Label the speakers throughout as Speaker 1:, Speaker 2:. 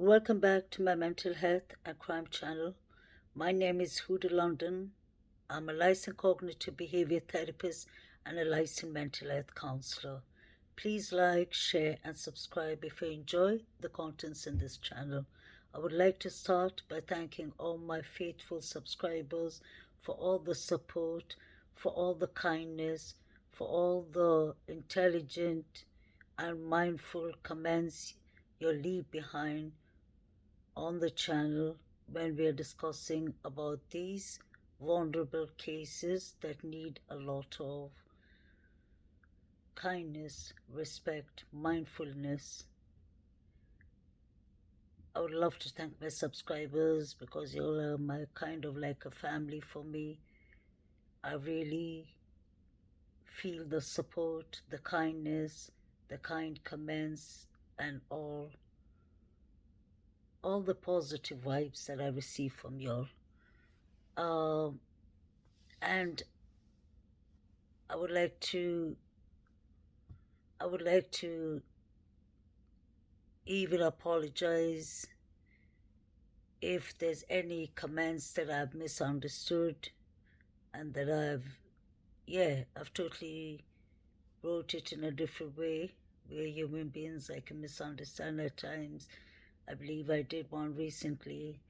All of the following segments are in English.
Speaker 1: Welcome back to my mental health and crime channel. My name is Huda London. I'm a licensed cognitive behavior therapist and a licensed mental health counselor. Please like, share, and subscribe if you enjoy the contents in this channel. I would like to start by thanking all my faithful subscribers for all the support, for all the kindness, for all the intelligent and mindful comments you leave behind on the channel when we are discussing about these vulnerable cases that need a lot of kindness, respect, mindfulness. I would love to thank my subscribers because you all are my kind of like a family for me. I really feel the support, the kindness, the kind comments, and all the positive vibes that I receive from y'all. Um, and I would like to I would like to even apologize if there's any comments that I've misunderstood and that I've totally wrote it in a different way. We're human beings, I can misunderstand at times. I believe I did one recently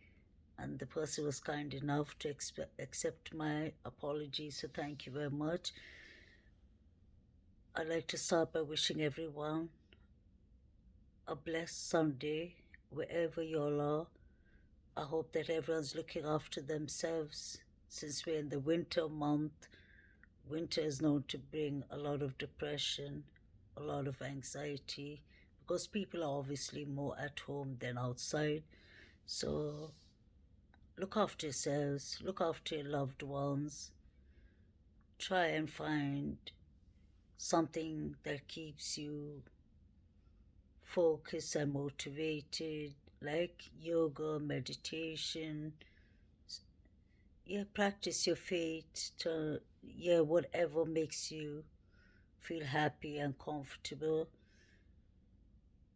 Speaker 1: and the person was kind enough to accept my apology, so thank you very much. I'd like to start by wishing everyone a blessed Sunday wherever you all are. I hope that everyone's looking after themselves since we're in the winter month. Winter is known to bring a lot of depression, a lot of anxiety, because people are obviously more at home than outside. So look after yourselves, look after your loved ones. Try and find something that keeps you focused and motivated, like yoga, meditation. Practice your faith to, whatever makes you feel happy and comfortable.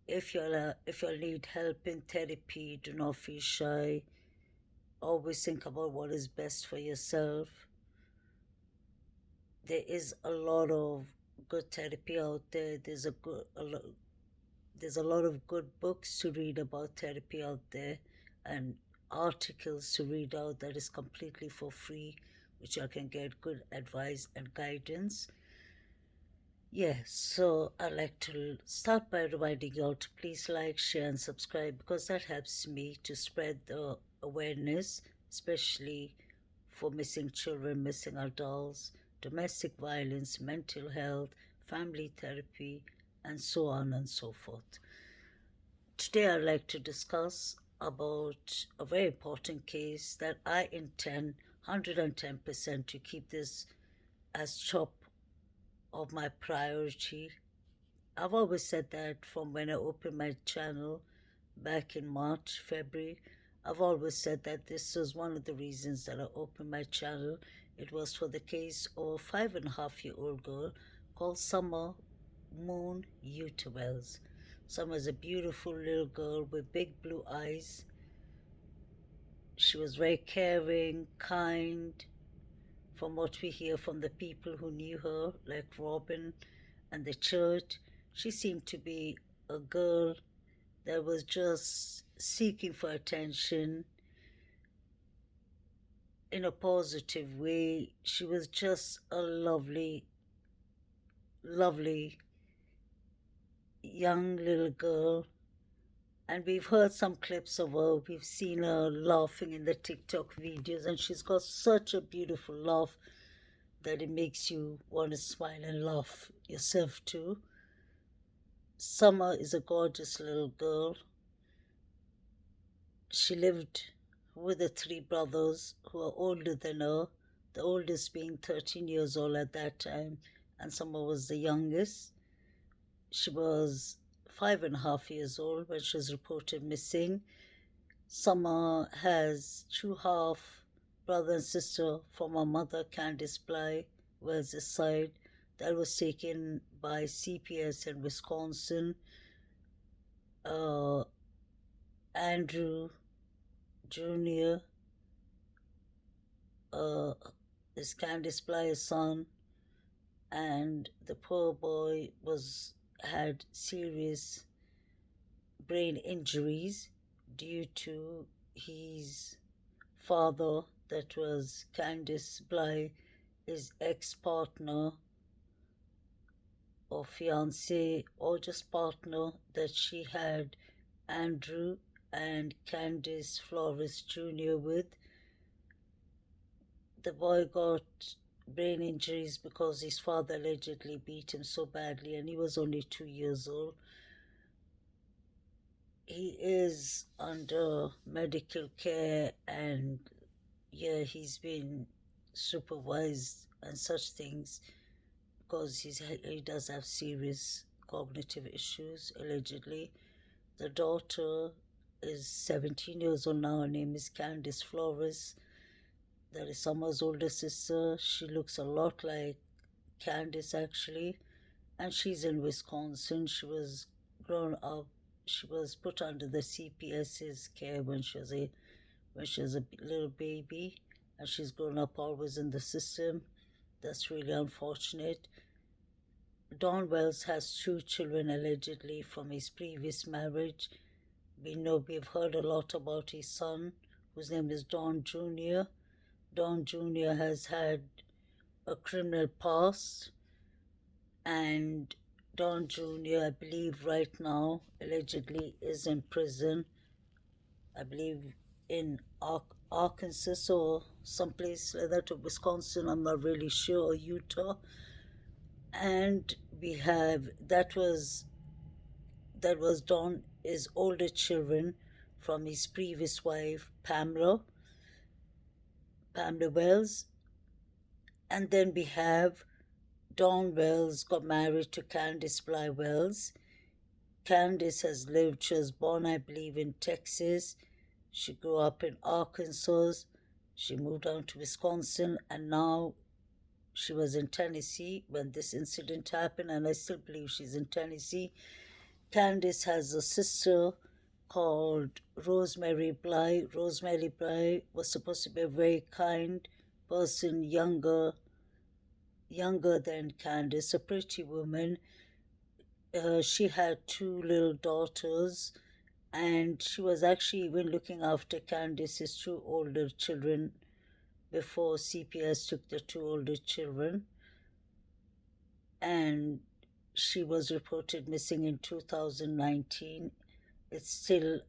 Speaker 1: If you need help in therapy, do not feel shy. Always think about what is best for yourself. There is a lot of good therapy out there. There's a lot of good books to read about therapy out there, and articles to read out that is completely for free, which I can get good advice and guidance. So I'd like to start by reminding you all to please like, share, and subscribe because that helps me to spread the awareness, especially for missing children, missing adults, domestic violence, mental health, family therapy, and so on and so forth. Today I'd like to discuss about a very important case that I intend 110% to keep this as top of my priority. I've always said that from when I opened my channel back in March, February. I've always said that this was one of the reasons that I opened my channel. It was for the case of a 5.5-year-old girl called Summer Moon Wells. Summer is a beautiful little girl with big blue eyes. She was very caring, kind. From what we hear from the people who knew her, like Robin and the church, she seemed to be a girl that was just seeking for attention in a positive way. She was just a lovely, lovely young little girl. And we've heard some clips of her. We've seen her laughing in the TikTok videos, and she's got such a beautiful laugh that it makes you want to smile and laugh yourself too. Summer is a gorgeous little girl. She lived with the three brothers who are older than her, the oldest being 13 years old at that time, and Summer was the youngest. She was 5.5 years old when she was reported missing. Summer has two half brother and sister from her mother, Candice Bly, Wells' side, that was taken by CPS in Wisconsin. And Andrew Jr. uh, is Candice Bly's son, and the poor boy was had serious brain injuries due to his father, that was Candice Bly, his ex-partner or fiance or just partner that she had Andrew and Candice Flores Jr. with. The boy got brain injuries because his father allegedly beat him so badly, and he was only 2 years old. He is under medical care, and yeah, he's been supervised and such things because he does have serious cognitive issues, allegedly. The daughter is 17 years old now. Her name is Candice Flores. That is Summer's older sister. She looks a lot like Candice, actually. And she's in Wisconsin. She was grown up. She was put under the CPS's care when she was a little baby, and she's grown up always in the system. That's really unfortunate. Don Wells has two children allegedly from his previous marriage. We've heard a lot about his son, whose name is Don Jr. Don Jr. has had a criminal past, and Don Jr., I believe right now, allegedly is in prison. I believe in Arkansas or someplace like that, or Wisconsin, I'm not really sure, or Utah. And we have, that was Don, his older children from his previous wife, Pamela Wells. And then we have Don Wells got married to Candice Bly Wells. She was born, I believe, in Texas. She grew up in Arkansas. She moved down to Wisconsin, and now she was in Tennessee when this incident happened, and I still believe she's in Tennessee. Candice has a sister called Rosemary Bly. Rosemary Bly was supposed to be a very kind person, younger than Candice, a pretty woman. She had two little daughters, and she was actually even looking after Candice's two older children before CPS took the two older children. And she was reported missing in 2019. It's still,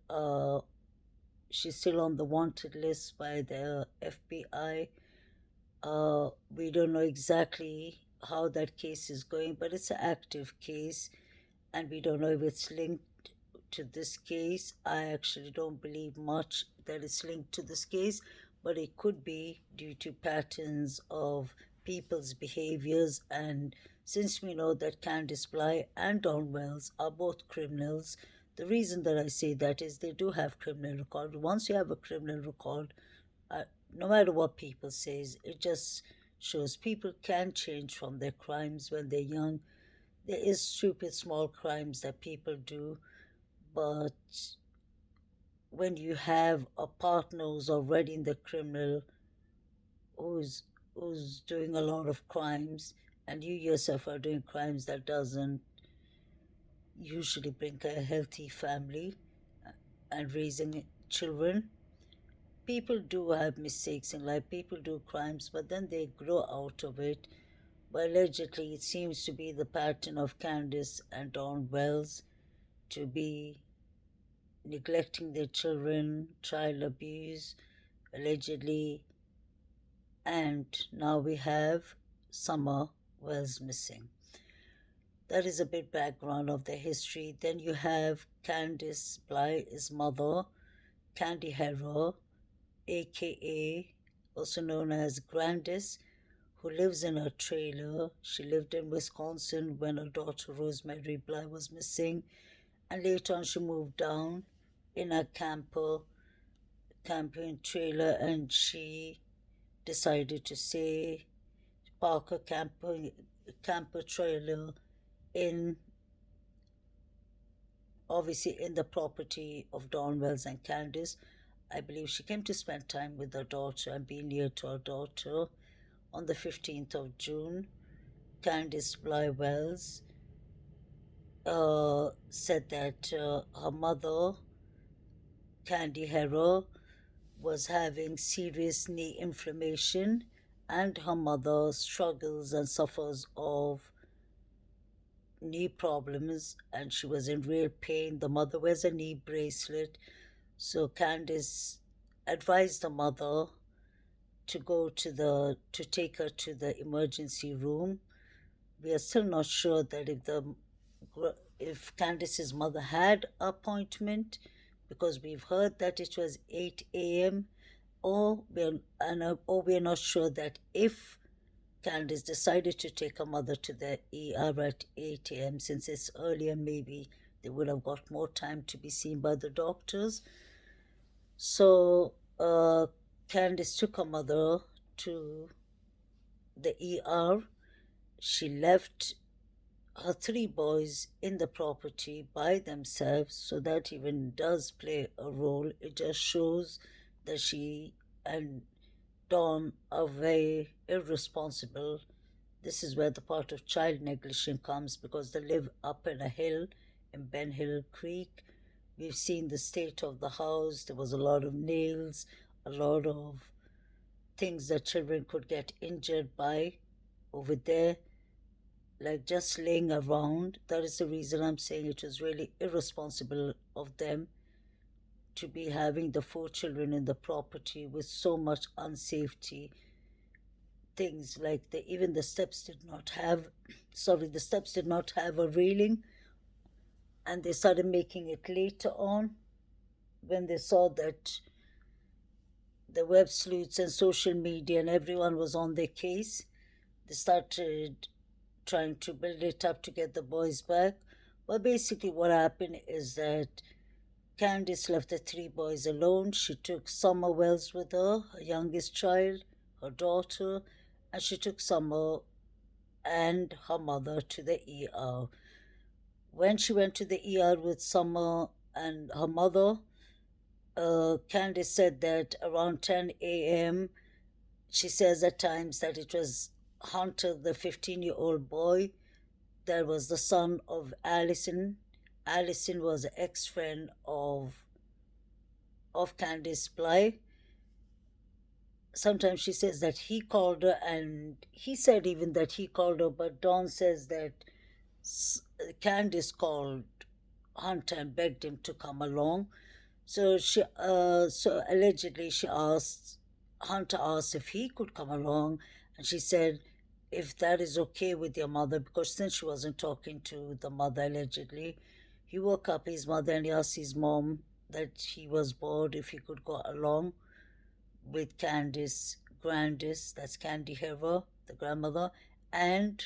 Speaker 1: she's still on the wanted list by the FBI. We don't know exactly how that case is going, but it's an active case, and we don't know if it's linked to this case. I actually don't believe much that it's linked to this case, but it could be due to patterns of people's behaviors. And since we know that Candice Bly and Don Wells are both criminals, the reason that I say that is they do have criminal record. Once you have a criminal record, no matter what people say, it just shows people can change from their crimes when they're young. There is stupid small crimes that people do, but when you have a partner who's already in the criminal, who's doing a lot of crimes, and you yourself are doing crimes, that doesn't usually bring a healthy family and raising children. People do have mistakes in life, people do crimes, but then they grow out of it. But allegedly, it seems to be the pattern of Candice and Don Wells to be neglecting their children, child abuse, allegedly. And now we have Summer Wells missing. That is a bit background of the history. Then you have Candice Bly's mother, Candy Harrow, aka also known as Grandis, who lives in a trailer. She lived in Wisconsin when her daughter Rosemary Bly was missing, and later on she moved down in a camping trailer, and she decided to park a camper trailer in obviously in the property of Dawn Wells and Candice. I believe she came to spend time with her daughter and be near to her daughter. On the 15th of June, Candice Bly Wells said that her mother, Candy Harrow, was having serious knee inflammation, and her mother struggles and suffers of knee problems, and she was in real pain. The mother wears a knee bracelet. So Candice advised the mother to take her to the emergency room. We are still not sure that if Candice's mother had appointment, because we've heard that it was 8 a.m., or we're not sure that if Candice decided to take her mother to the ER at 8 a.m., since it's earlier, maybe they would have got more time to be seen by the doctors. So Candice took her mother to the ER. She left her three boys in the property by themselves, so that even does play a role. It just shows that she and Dawn are very irresponsible. This is where the part of child negligence comes, because they live up in a hill in Ben Hill Creek. We've seen the state of the house. There was a lot of nails, a lot of things that children could get injured by over there, like just laying around. That is the reason I'm saying it was really irresponsible of them to be having the four children in the property with so much unsafety. Things like even the steps did not have, the steps did not have a railing, and they started making it later on when they saw that the web sleuths and social media and everyone was on their case. They started trying to build it up to get the boys back. Well, basically, what happened is that Candice left the three boys alone. She took Summer Wells with her youngest child, her daughter, and she took Summer and her mother to the ER. When she went to the ER with Summer and her mother, Candice said that around 10 a.m., she says at times that it was Hunter, the 15-year-old boy, that was the son of Allison. Allison was an ex-friend of Candice Bly. Sometimes she says that he called her, and he said even that he called her, but Dawn says that Candice called Hunter and begged him to come along. So so allegedly Hunter asked if he could come along, and she said if that is okay with your mother, because since she wasn't talking to the mother allegedly, he woke up his mother and he asked his mom that he was bored if he could go along with Candice Grandis, that's Candy Harrow, the grandmother, and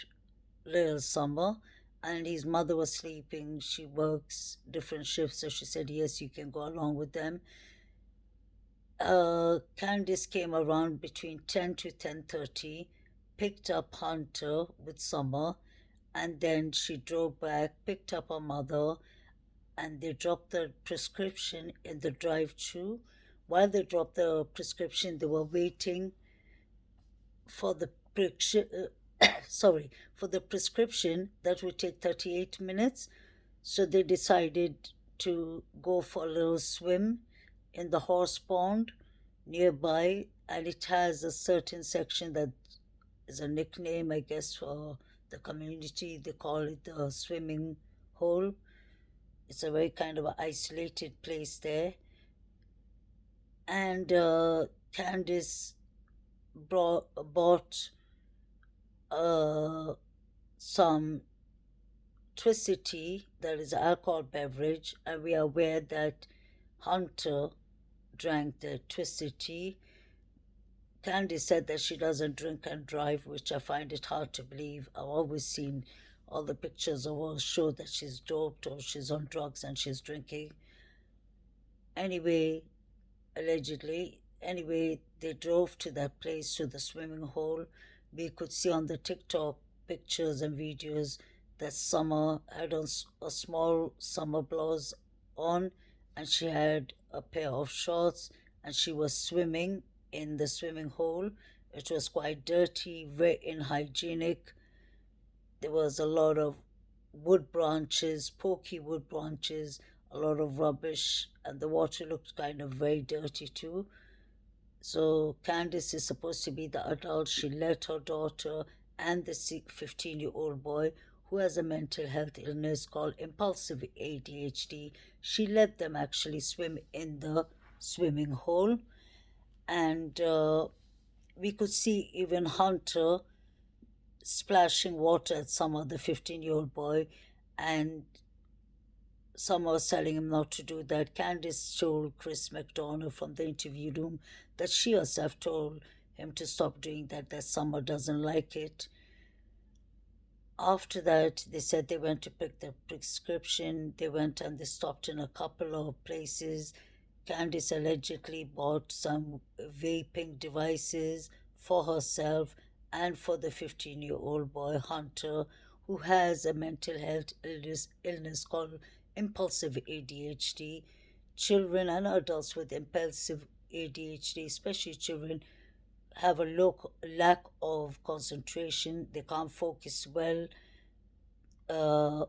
Speaker 1: little Summer. And his mother was sleeping. She works different shifts, so she said, yes, you can go along with them. Candice came around between 10 to 10:30, picked up Hunter with Summer, and then she drove back, picked up her mother, and they dropped the prescription in the drive-through. While they dropped the prescription, they were waiting for the for the prescription that would take 38 minutes. So they decided to go for a little swim in the horse pond nearby, and it has a certain section that is a nickname, I guess, for the community. They call it the swimming hole. It's a very kind of isolated place there. And Candice bought some twisted tea, that is alcohol beverage, and we are aware that Hunter drank the twisted tea. Candy said that she doesn't drink and drive, which I find it hard to believe. I've always seen all the pictures of her show that she's doped or she's on drugs and she's drinking. Anyway, allegedly, they drove to that place, to the swimming hole. We could see on the TikTok pictures and videos that Summer had on a small summer blouse on, and she had a pair of shorts, and she was swimming in the swimming hole. It was quite dirty, very unhygienic. There was a lot of wood branches, pokey wood branches, a lot of rubbish, and the water looked kind of very dirty too. So Candice is supposed to be the adult. She let her daughter and the 15-year-old boy who has a mental health illness called impulsive ADHD, she let them actually swim in the swimming hole. And we could see even Hunter splashing water at some other 15-year-old boy, and some was telling him not to do that. Candice told Chris McDonough from the interview room that she herself told him to stop doing that, that Summer doesn't like it. After that, they said they went to pick their prescription. They went and they stopped in a couple of places. Candice allegedly bought some vaping devices for herself and for the 15-year-old boy, Hunter, who has a mental health illness called impulsive ADHD. Children and adults with impulsive ADHD, especially children, have a lack of concentration. They can't focus well. Uh,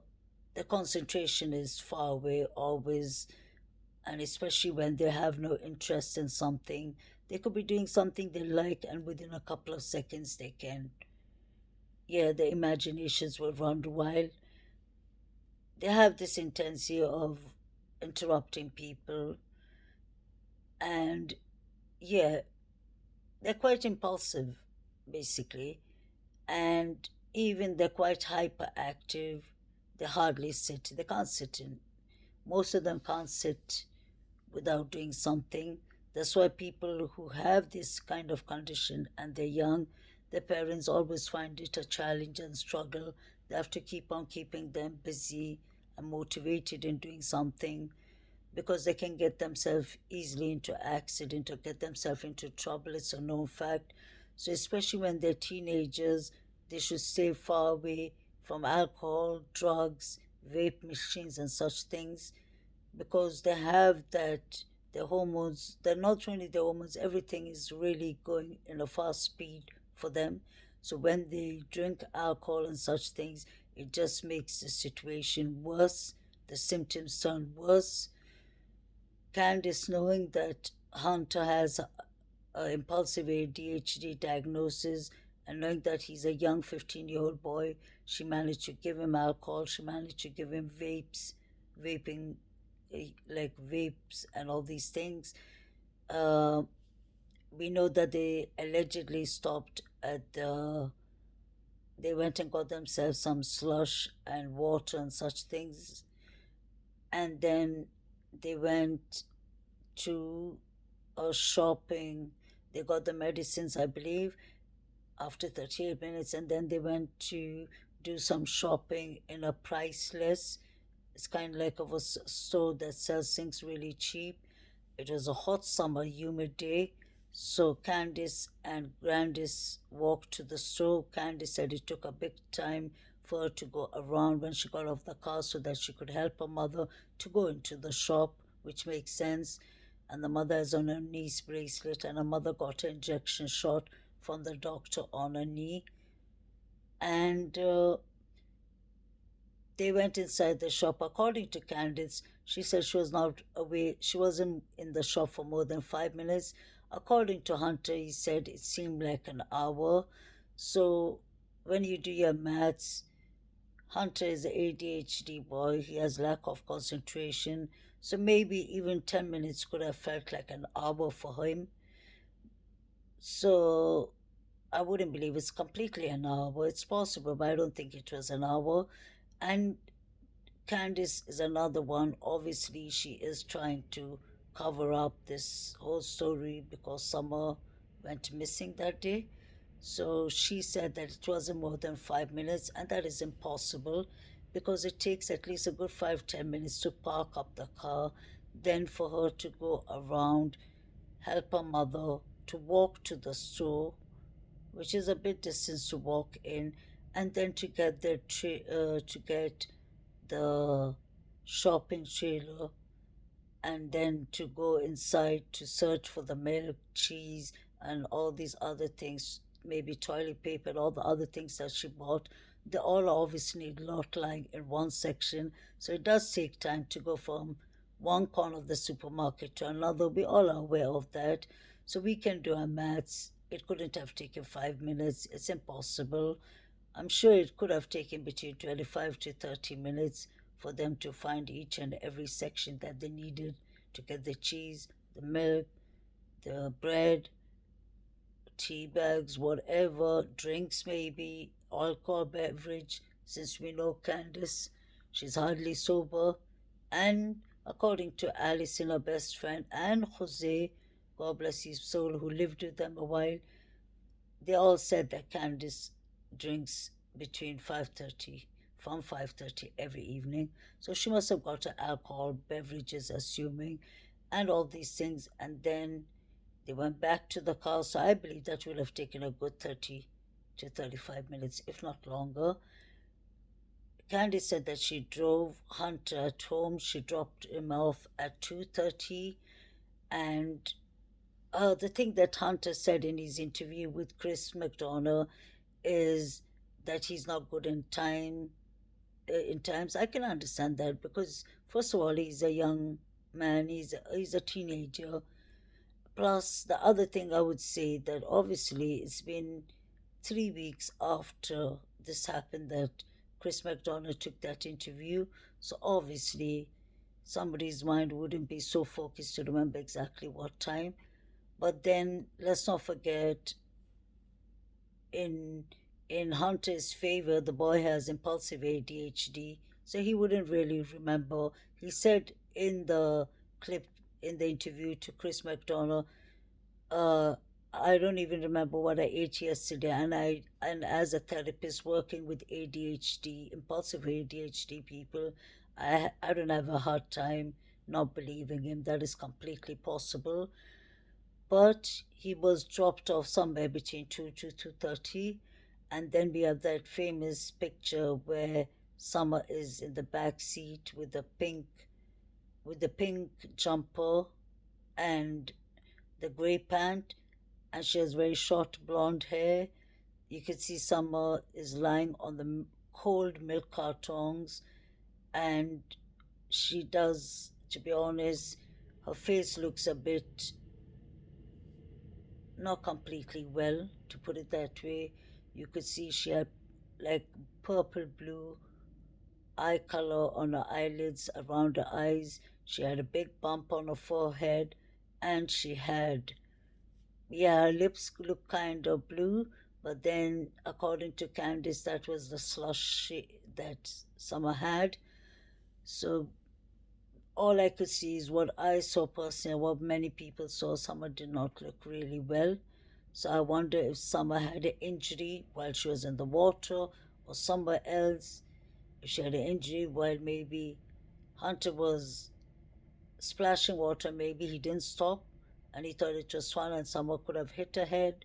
Speaker 1: the concentration is far away always, and especially when they have no interest in something. They could be doing something they like, and within a couple of seconds, they can, yeah, their imaginations will run wild. They have this intensity of interrupting people, and yeah, they're quite impulsive, basically. And even they're quite hyperactive. They hardly sit. They can't sit in. Most of them can't sit without doing something. That's why people who have this kind of condition and they're young, their parents always find it a challenge and struggle. They have to keep on keeping them busy and motivated in doing something, because they can get themselves easily into accident or get themselves into trouble. It's a known fact. So especially when they're teenagers, they should stay far away from alcohol, drugs, vape machines, and such things, because they have that, their hormones, they're not only their hormones, everything is really going in a fast speed for them. So when they drink alcohol and such things, it just makes the situation worse. The symptoms turn worse. Candice, knowing that Hunter has a impulsive ADHD diagnosis, and knowing that he's a young 15-year-old boy, she managed to give him alcohol, she managed to give him vaping, like vapes and all these things. Uh, we know that they allegedly stopped at they went and got themselves some slush and water and such things. And then they went to a shopping. They got the medicines, I believe, after 38 minutes, and then they went to do some shopping in a priceless. It's kind of like of a store that sells things really cheap. It was a hot summer, humid day. So Candice and Grandis walked to the store. Candice said it took a big time for her to go around when she got off the car so that she could help her mother to go into the shop, which makes sense. And the mother is on her knees bracelet, and her mother got an injection shot from the doctor on her knee. And they went inside the shop. According to Candice, she said she was not away. She wasn't in the shop for more than 5 minutes. According to Hunter, he said it seemed like an hour. So when you do your maths, Hunter is an ADHD boy. He has lack of concentration. So maybe even 10 minutes could have felt like an hour for him. So I wouldn't believe it's completely an hour. It's possible, but I don't think it was an hour. And Candice is another one. Obviously, she is trying to cover up this whole story because Summer went missing that day. So she said that it wasn't more than 5 minutes, and that is impossible because it takes at least a good 5-10 minutes to park up the car, then for her to go around, help her mother to walk to the store, which is a bit distance to walk in, and then to get to get the shopping trailer, and then to go inside to search for the milk, cheese, and all these other things, maybe toilet paper, and all the other things that she bought. They all obviously not lying in one section, so it does take time to go from one corner of the supermarket to another. We all are aware of that, so we can do our maths. It couldn't have taken 5 minutes. It's impossible. I'm sure it could have taken between 25 to 30 minutes for them to find each and every section that they needed to get the cheese, the milk, the bread, tea bags, whatever, drinks maybe, alcohol beverage, since we know Candace, she's hardly sober. And according to Alice and her best friend, and Jose, God bless his soul, who lived with them a while, they all said that Candice drinks between 5:30, from 5:30 every evening. So she must have got her alcohol beverages, assuming, and all these things. And then they went back to the car. So I believe that will have taken a good 30 to 35 minutes, if not longer. Candice said that she drove Hunter at home. She dropped him off at 2:30, and the thing that Hunter said in his interview with Chris McDonough is that he's not good in in times. I can understand that because first of all, he's a young man. He's a teenager. Plus, the other thing I would say that obviously it's been 3 weeks after this happened that Chris McDonough took that interview. So obviously, somebody's mind wouldn't be so focused to remember exactly what time. But then let's not forget, in in Hunter's favor, the boy has impulsive ADHD, so he wouldn't really remember. He said in the clip in the interview to Chris McDonough, uh, I don't even remember what I ate yesterday, and as a therapist working with ADHD, impulsive ADHD people, I don't have a hard time not believing him. That is completely possible, but he was dropped off somewhere between 2 to 2:30, and then we have that famous picture where Summer is in the back seat with the pink jumper and the gray pant, and she has very short blonde hair. You can see Summer is lying on the cold milk cartons, and she does, to be honest, her face looks a bit not completely well, to put it that way. You could see she had like purple blue eye color on her eyelids, around her eyes. She had a big bump on her forehead, and she had, yeah, her lips look kind of blue. But then, according to Candice, that was the slush that Summer had. So all I could see is what I saw personally, what many people saw. Summer did not look really well. So I wonder if Summer had an injury while she was in the water or somewhere else. If she had an injury while maybe Hunter was splashing water, maybe he didn't stop and he thought it was fun and Summer could have hit her head.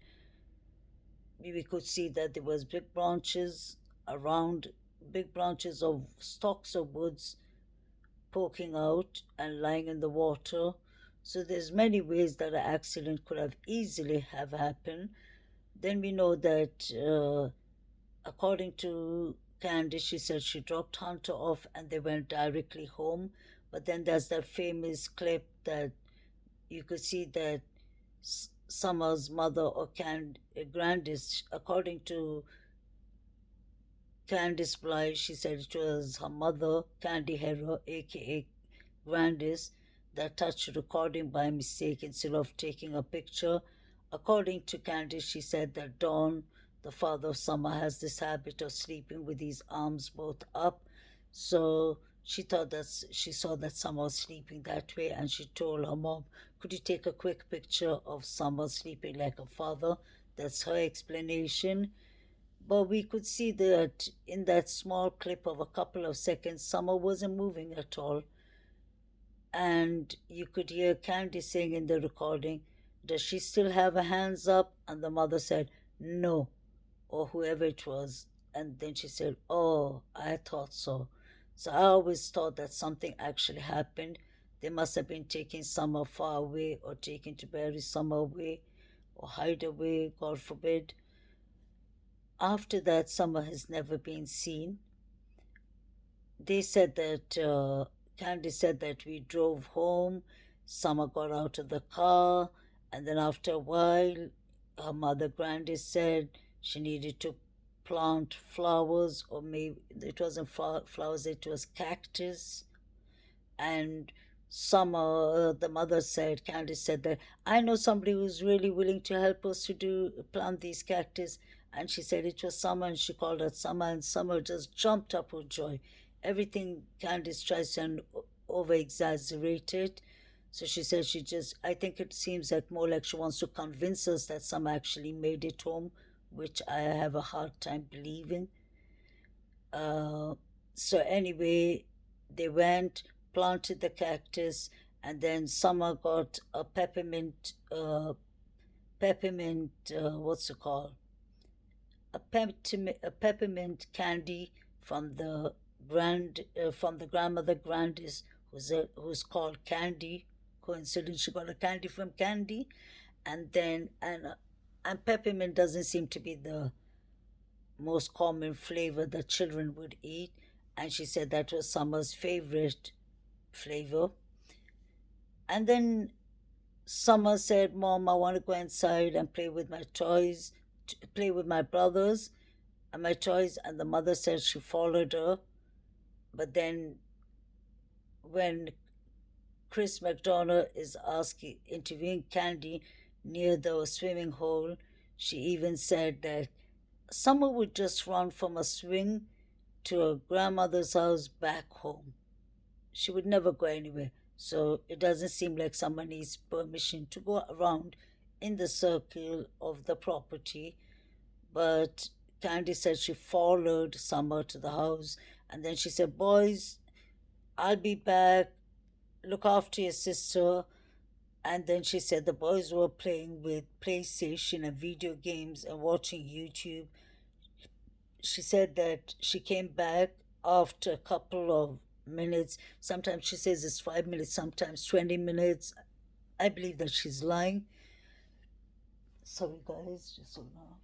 Speaker 1: We could see that there was around, big branches of stalks of woods poking out and lying in the water. So there's many ways that an accident could have easily have happened. Then we know that, according to Candice, she said she dropped Hunter off and they went directly home. But then there's that famous clip that you could see that Summer's mother or Grandis, according to Candice Bly, she said it was her mother, Candy Herro, aka Grandis, that touched recording by mistake instead of taking a picture. According to Candice, she said that Don, the father of Summer, has this habit of sleeping with his arms both up. So she saw that Summer was sleeping that way, and she told her mom, "Could you take a quick picture of Summer sleeping like a father?" That's her explanation. But we could see that in that small clip of a couple of seconds, Summer wasn't moving at all. And you could hear Candy saying in the recording, "Does she still have her hands up?" And the mother said, "No," or whoever it was. And then she said, "Oh, I thought so." So I always thought that something actually happened. They must have been taking Summer far away, or taken to bury Summer away, or hide away, God forbid. After that, Summer has never been seen. They said that, Candy said that we drove home, Summer got out of the car, and then after a while, her mother Grandy said she needed to plant flowers, or maybe it wasn't flowers, it was cactus. And Summer, the mother said, Candice said that I know somebody who's really willing to help us to do plant these cactus. And she said it was Summer, and she called her Summer, and Summer just jumped up with joy. Everything Candice tries to over exaggerate it. So she said I think it seems like more like she wants to convince us that Summer actually made it home, which I have a hard time believing. Uh, so anyway, they went, planted the cactus, and then Summer got a what's it called? A peppermint candy from from the grandmother Grandis, who's called Candy. Coincidence, she got a candy from Candy, and then and peppermint doesn't seem to be the most common flavor that children would eat, and she said that was Summer's favorite flavor. And then Summer said, "Mom, I want to go inside and play with my toys, play with my brothers and my toys." And the mother said she followed her. But then when Chris McDonough is asking, interviewing Candy near the swimming hole, she even said that Summer would just run from a swing to her grandmother's house back home. She would never go anywhere. So it doesn't seem like someone needs permission to go around in the circle of the property. But Candy said she followed Summer to the house, and then she said, "Boys, I'll be back. Look after your sister." And then she said the boys were playing with PlayStation and video games and watching YouTube. She said that she came back after a couple of minutes. Sometimes she says it's 5 minutes, sometimes 20 minutes. I believe that she's lying. Sorry, guys, just so now.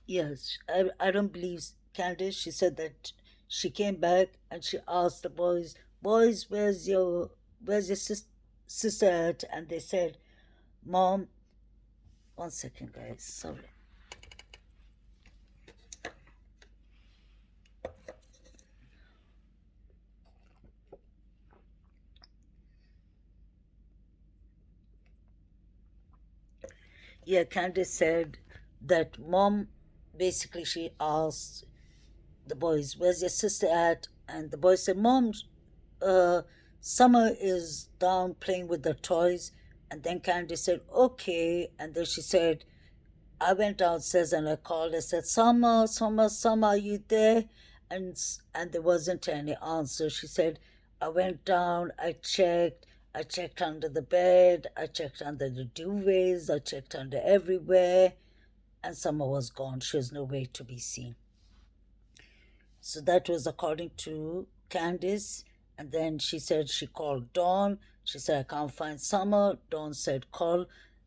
Speaker 1: Yes, I don't believe Candice. She said that she came back and she asked the boys, "Boys, where's your sister at?" And they said, "Mom," one second, guys, sorry. Yeah, Candice said that Mom, basically, she asked the boys, "Where's your sister at?" And the boys said, "Mom, uh, Summer is down playing with the toys." And then Candy said, "Okay." And then she said, "I went downstairs and I called. I said, 'Summer, Summer, Summer, are you there?' And there wasn't any answer." She said, "I went down, I checked under the bed, I checked under the duvets, I checked under everywhere, and Summer was gone. She was nowhere to be seen." So that was according to Candice. And then she said she called Dawn. She said, "I can't find Summer." Dawn said,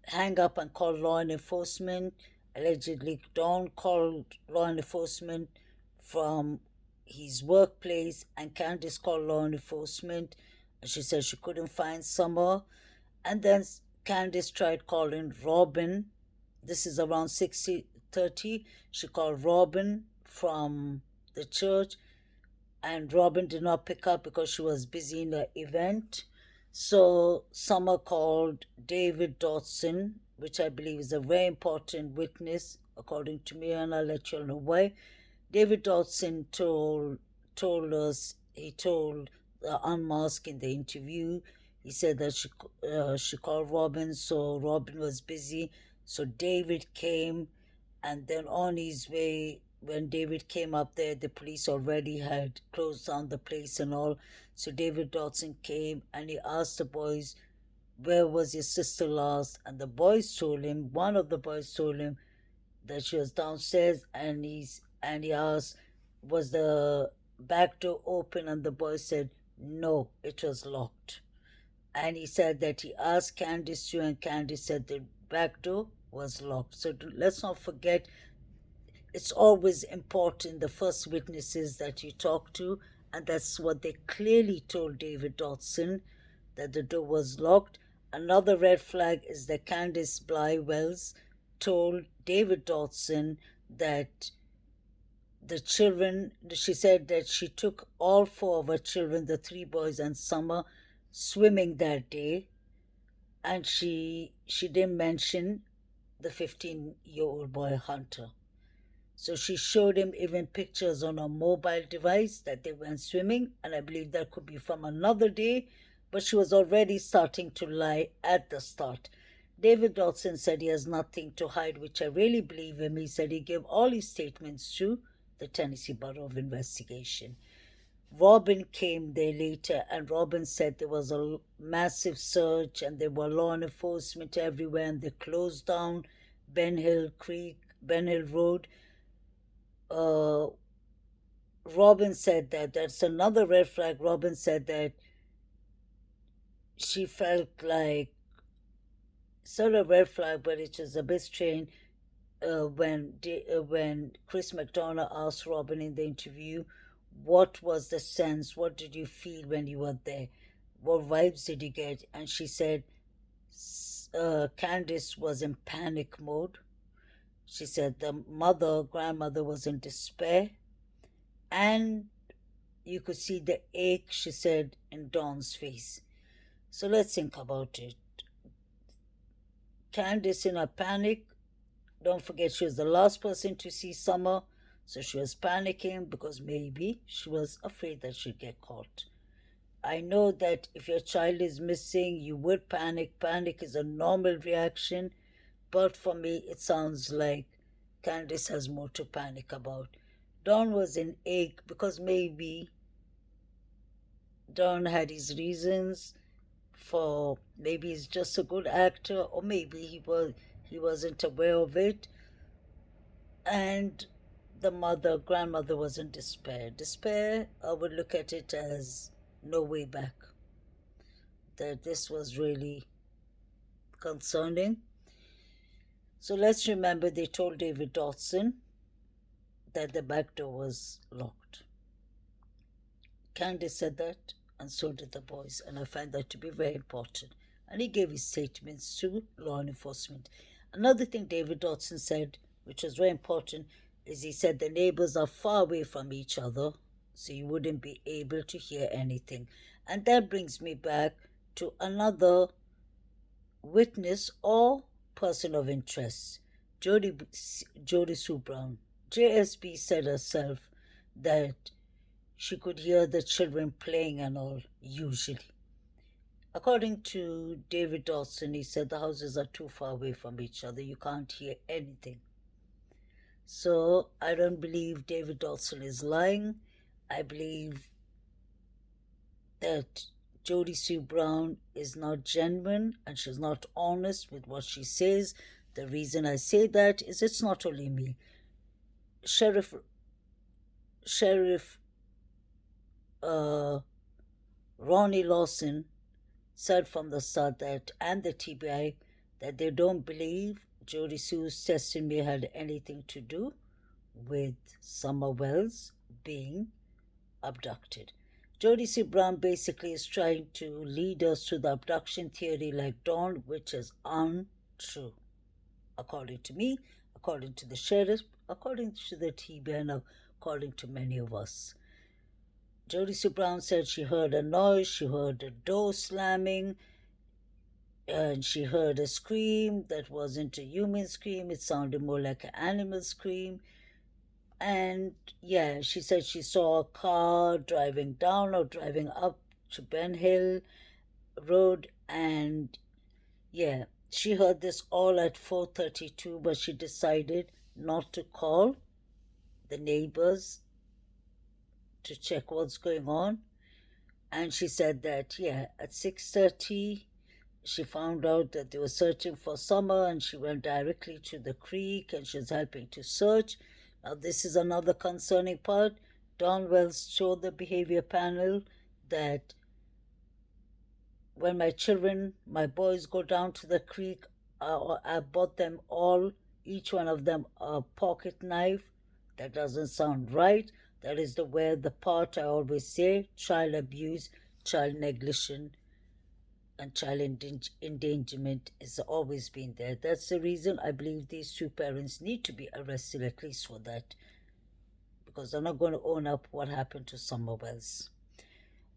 Speaker 1: hang up and call law enforcement. Allegedly, Dawn called law enforcement from his workplace, and Candice called law enforcement. And she said she couldn't find Summer. And then Candice tried calling Robin. This is around 6:30. She called Robin from the church, and Robin did not pick up because she was busy in the event. So Summer called David Dodson, which I believe is a very important witness, according to me, and I'll let you all know why. David Dodson told Unmasked in the interview. He said that she called Robin, so Robin was busy. So David came, and then on his way, when David came up there, the police already had closed down the place and all. So David Dodson came and he asked the boys, "Where was your sister last?" And the boys told him, one of the boys told him, that she was downstairs, and he asked, was the back door open? And the boy said, no, it was locked. And he said that he asked Candice to, and Candice said the back door was locked. So let's not forget, it's always important, the first witnesses that you talk to, and that's what they clearly told David Dodson, that the door was locked. Another red flag is that Candice Bly Wells told David Dodson that the children, she said that she took all four of her children, the three boys and Summer, swimming that day, and she didn't mention the 15-year-old boy Hunter. So she showed him even pictures on a mobile device that they went swimming, and I believe that could be from another day, but she was already starting to lie at the start. David Dodson said he has nothing to hide, which I really believe him. He said he gave all his statements to the Tennessee Bureau of Investigation. Robin came there later, and Robin said there was a massive search and there were law enforcement everywhere, and they closed down Ben Hill Creek, Ben Hill Road. uh, Robin said that that's another red flag. Robin said that she felt like, sort of red flag, but it was a bit strange when Chris McDonough asked Robin in the interview, what was the sense? What did you feel when you were there? What vibes did you get? And she said Candice was in panic mode. She said the grandmother was in despair, and you could see the ache, she said, in Dawn's face. So let's think about it. Candice in a panic. Don't forget, she was the last person to see Summer, so she was panicking because maybe she was afraid that she'd get caught. I know that if your child is missing, you would panic. Panic is a normal reaction, but for me, it sounds like Candice has more to panic about. Dawn was in ache because maybe Don had his reasons for, maybe he's just a good actor, or maybe he wasn't aware of it. And the grandmother was in despair. Despair, I would look at it as no way back. That this was really concerning. So let's remember they told David Dodson that the back door was locked. Candice said that, and so did the boys, and I find that to be very important. And he gave his statements to law enforcement. Another thing David Dodson said, which was very important, is he said the neighbors are far away from each other, so you wouldn't be able to hear anything. And that brings me back to another witness or person of interest, Jody Sue Brown. JSB said herself that she could hear the children playing and all, usually. According to David Dawson, he said the houses are too far away from each other. You can't hear anything. So I don't believe David Dawson is lying. I believe that Jody Sue Brown is not genuine and she's not honest with what she says. The reason I say that is it's not only me. Sheriff Ronnie Lawson said from the start that, and the TBI, that they don't believe Jody Sue's testimony had anything to do with Summer Wells being abducted. Jody Sue Brown basically is trying to lead us to the abduction theory like Dawn, which is untrue. According to me, according to the sheriff, according to the TBI, and according to many of us. Jody Sue Brown said she heard a noise, she heard a door slamming, and she heard a scream that wasn't a human scream. It sounded more like an animal scream. And yeah, she said she saw a car driving down or driving up to Ben Hill Road, and yeah, she heard this all at 4:32, but she decided not to call the neighbors to check what's going on. And she said that, yeah, at 6:30, she found out that they were searching for Summer, and she went directly to the creek and she was helping to search. Now, this is another concerning part. Don Wells showed the behavior panel that when my children, my boys, go down to the creek, I bought them all, each one of them, a pocket knife. That doesn't sound right. That is the part I always say: child abuse, child negligence, and child endangerment has always been there. That's the reason I believe these two parents need to be arrested, at least for that, because they're not going to own up what happened to Summer Wells.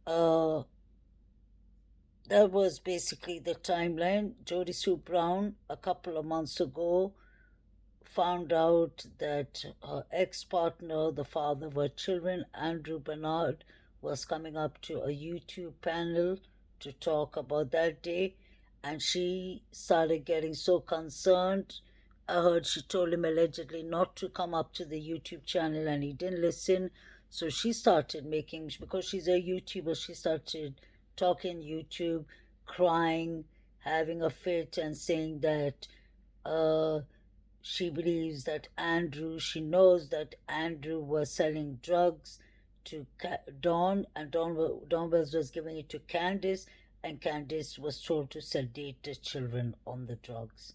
Speaker 1: Uh, that was basically the timeline. Jody Sue Brown, a couple of months ago, found out that her ex partner, the father of her children, Andrew Bernard, was coming up to a YouTube panel to talk about that day. And she started getting so concerned. I heard she told him allegedly not to come up to the YouTube channel, and he didn't listen. So she started making, because she's a YouTuber, she started talking YouTube, crying, having a fit, and saying that she believes that she knows that Andrew was selling drugs to Dawn, and Dawn was giving it to Candice, and Candice was told to sedate the children on the drugs.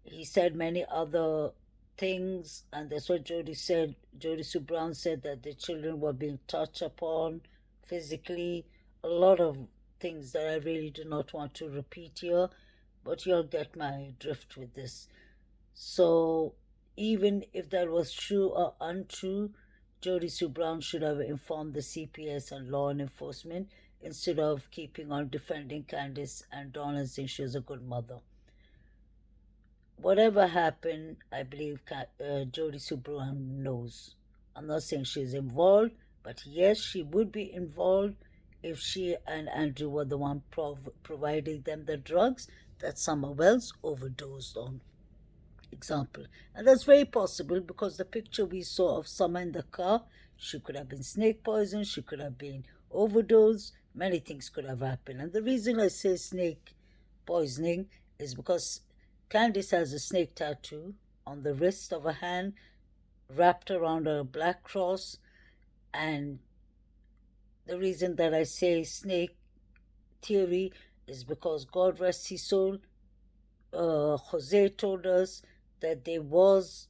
Speaker 1: He said many other things, and that's what Jody said. Jody Sue Brown said that the children were being touched upon physically. A lot of things that I really do not want to repeat here, but you'll get my drift with this. So, even if that was true or untrue, Jody Sue Brown should have informed the CPS and law enforcement instead of keeping on defending Candice and Dawn and saying she was a good mother. Whatever happened, I believe Jody Sue Brown knows. I'm not saying she's involved, but yes, she would be involved if she and Andrew were the one providing them the drugs that Summer Wells overdosed on. Example. And that's very possible because the picture we saw of Summer in the car, she could have been snake poisoned, she could have been overdosed, many things could have happened. And the reason I say snake poisoning is because Candice has a snake tattoo on the wrist of a hand wrapped around a black cross. And the reason that I say snake theory is because, God rest his soul, Jose told us that there was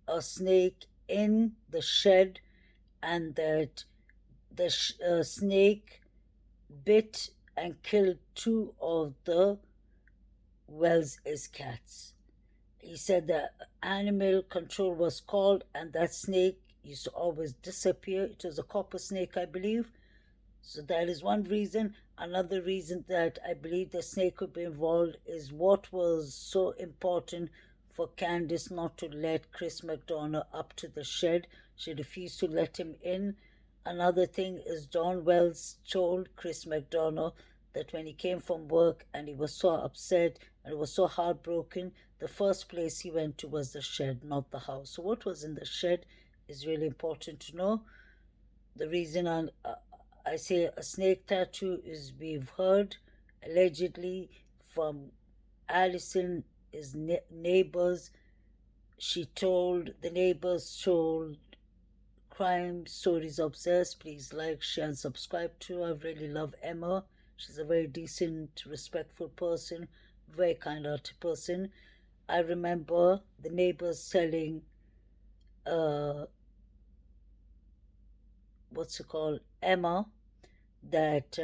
Speaker 1: a snake in the shed, and that the snake bit and killed two of the Wells' cats. He said the animal control was called, and that snake used to always disappear. It was a copper snake, I believe. So that is one reason. Another reason that I believe the snake could be involved is what was so important for Candice not to let Chris McDonough up to the shed. She refused to let him in. Another thing is Dawn Wells told Chris McDonough that when he came from work and he was so upset and he was so heartbroken, the first place he went to was the shed, not the house. So what was in the shed is really important to know. The reason I say a snake tattoo is we've heard allegedly from Allison's neighbors. The neighbors told Crime Stories Obsessed. Please like, share, and subscribe to her. I really love Emma. She's a very decent, respectful person, very kind-hearted person. I remember the neighbors selling, Emma, that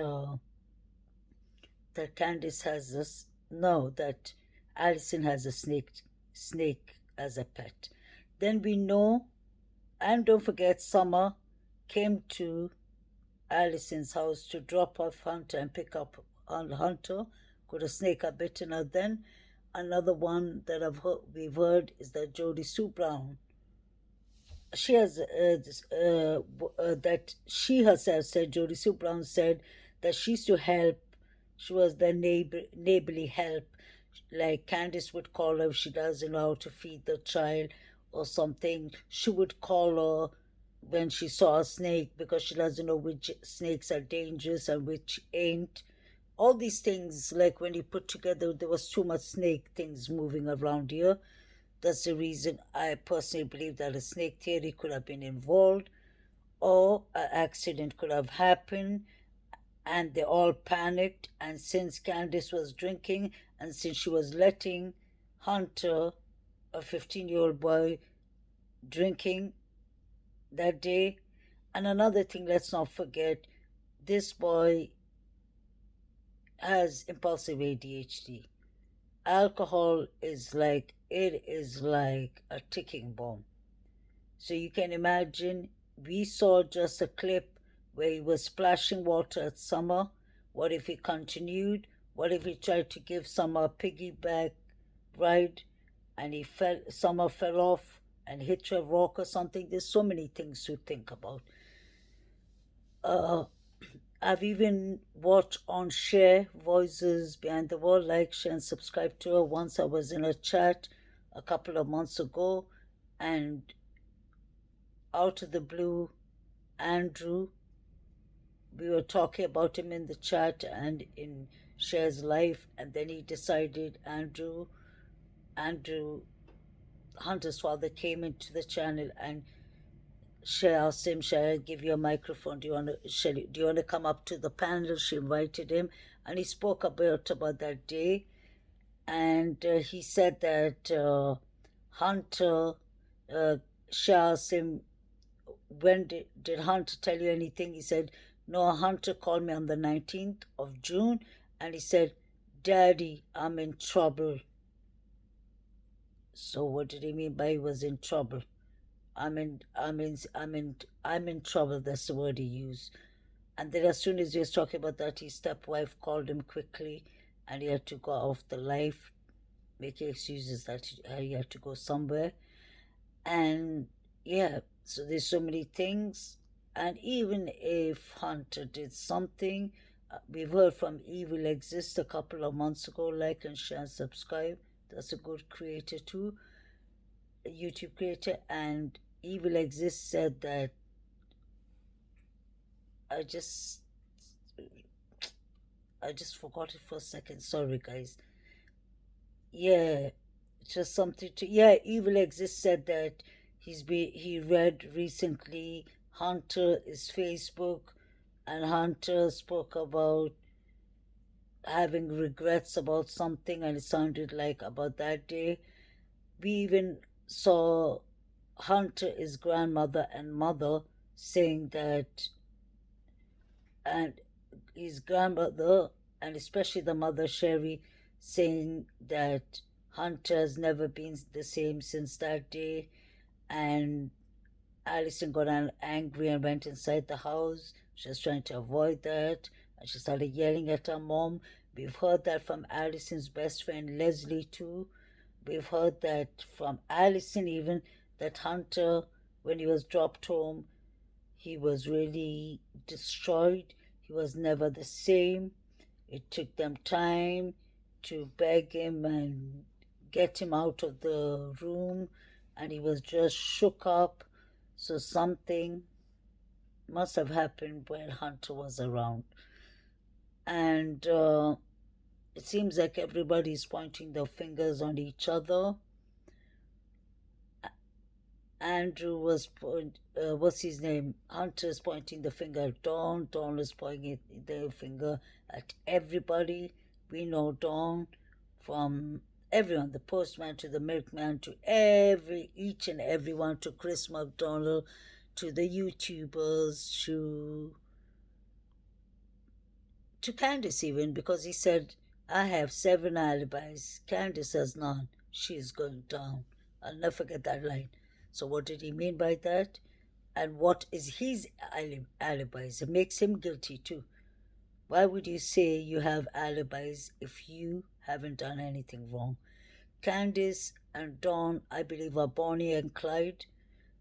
Speaker 1: that Candice has this. No, that Allison has a snake as a pet. Then we know, and don't forget, Summer came to Allison's house to drop off Hunter and pick up Hunter. Could a snake have bitten her then? Another one that we've heard is that Jody Sue Brown, she has that she herself said, Jody Sue Brown said that she used to help. She was the neighborly help. Like Candice would call her if she doesn't know how to feed the child or something. She would call her when she saw a snake because she doesn't know which snakes are dangerous and which ain't. all these things, like when you put together, there was too much snake things moving around here. That's the reason I personally believe that a snake theory could have been involved, or an accident could have happened, and they all panicked. And since Candice was drinking, and since she was letting Hunter, a 15-year-old boy, drinking that day. And another thing, let's not forget, this boy has impulsive ADHD. Alcohol is like, it is like a ticking bomb. So you can imagine, we saw just a clip where he was splashing water at Summer. What if he continued? What if he tried to give Summer a piggyback ride and Summer fell off and hit a rock or something? There's so many things to think about. Uh, I've even watched on Share Voices Behind the Wall, like, share, and subscribe to her. Once I was in a chat a couple of months ago, and out of the blue, Andrew, we were talking about him in the chat and in Share's life, and then he decided, Andrew Hunter's father came into the channel, and Share asked him, "Shall I give you a microphone? Do you want to come up to the panel?" She invited him, and he spoke about that day, and he said that Hunter, Share asked him, "When did Hunter tell you anything?" He said, "No, Hunter called me on the 19th of June, and he said, 'Daddy, I'm in trouble.'" So what did he mean by he was in trouble? I'm in trouble. That's the word he used. And then as soon as he was talking about that, his stepwife called him quickly, and he had to go off the live, making excuses that he had to go somewhere. And yeah, so there's so many things. And even if Hunter did something, we've heard from Evil Exist a couple of months ago. Like and share and subscribe. That's a good creator too, a YouTube creator. And Evil Exist said that I just forgot it for a second. Sorry, guys. Yeah, just something to. Yeah, Evil Exist said that he read recently Hunter's Facebook, and Hunter spoke about having regrets about something, and it sounded like about that day. We even saw Hunter, his grandmother and mother, saying that, and his grandmother, and especially the mother Sherry, saying that Hunter has never been the same since that day. And Allison got angry and went inside the house. She was trying to avoid that, and she started yelling at her mom. We've heard that from Allison's best friend Leslie too. We've heard that from Allison even, that Hunter, when he was dropped home, he was really destroyed. He was never the same. It took them time to beg him and get him out of the room, and he was just shook up. So something must have happened while Hunter was around. And it seems like everybody's pointing their fingers on each other. Andrew was what's his name? Hunter's pointing the finger at Dawn. Dawn is pointing the finger at everybody. We know Dawn from everyone, the postman to the milkman to each and everyone, to Chris McDonald, to the YouTubers, to Candice even, because he said, "I have 7 alibis. Candice has none. She's going down." I'll never forget that line. So what did he mean by that? And what is his alibis? It makes him guilty too. Why would you say you have alibis if you haven't done anything wrong? Candice and Dawn, I believe, are Bonnie and Clyde.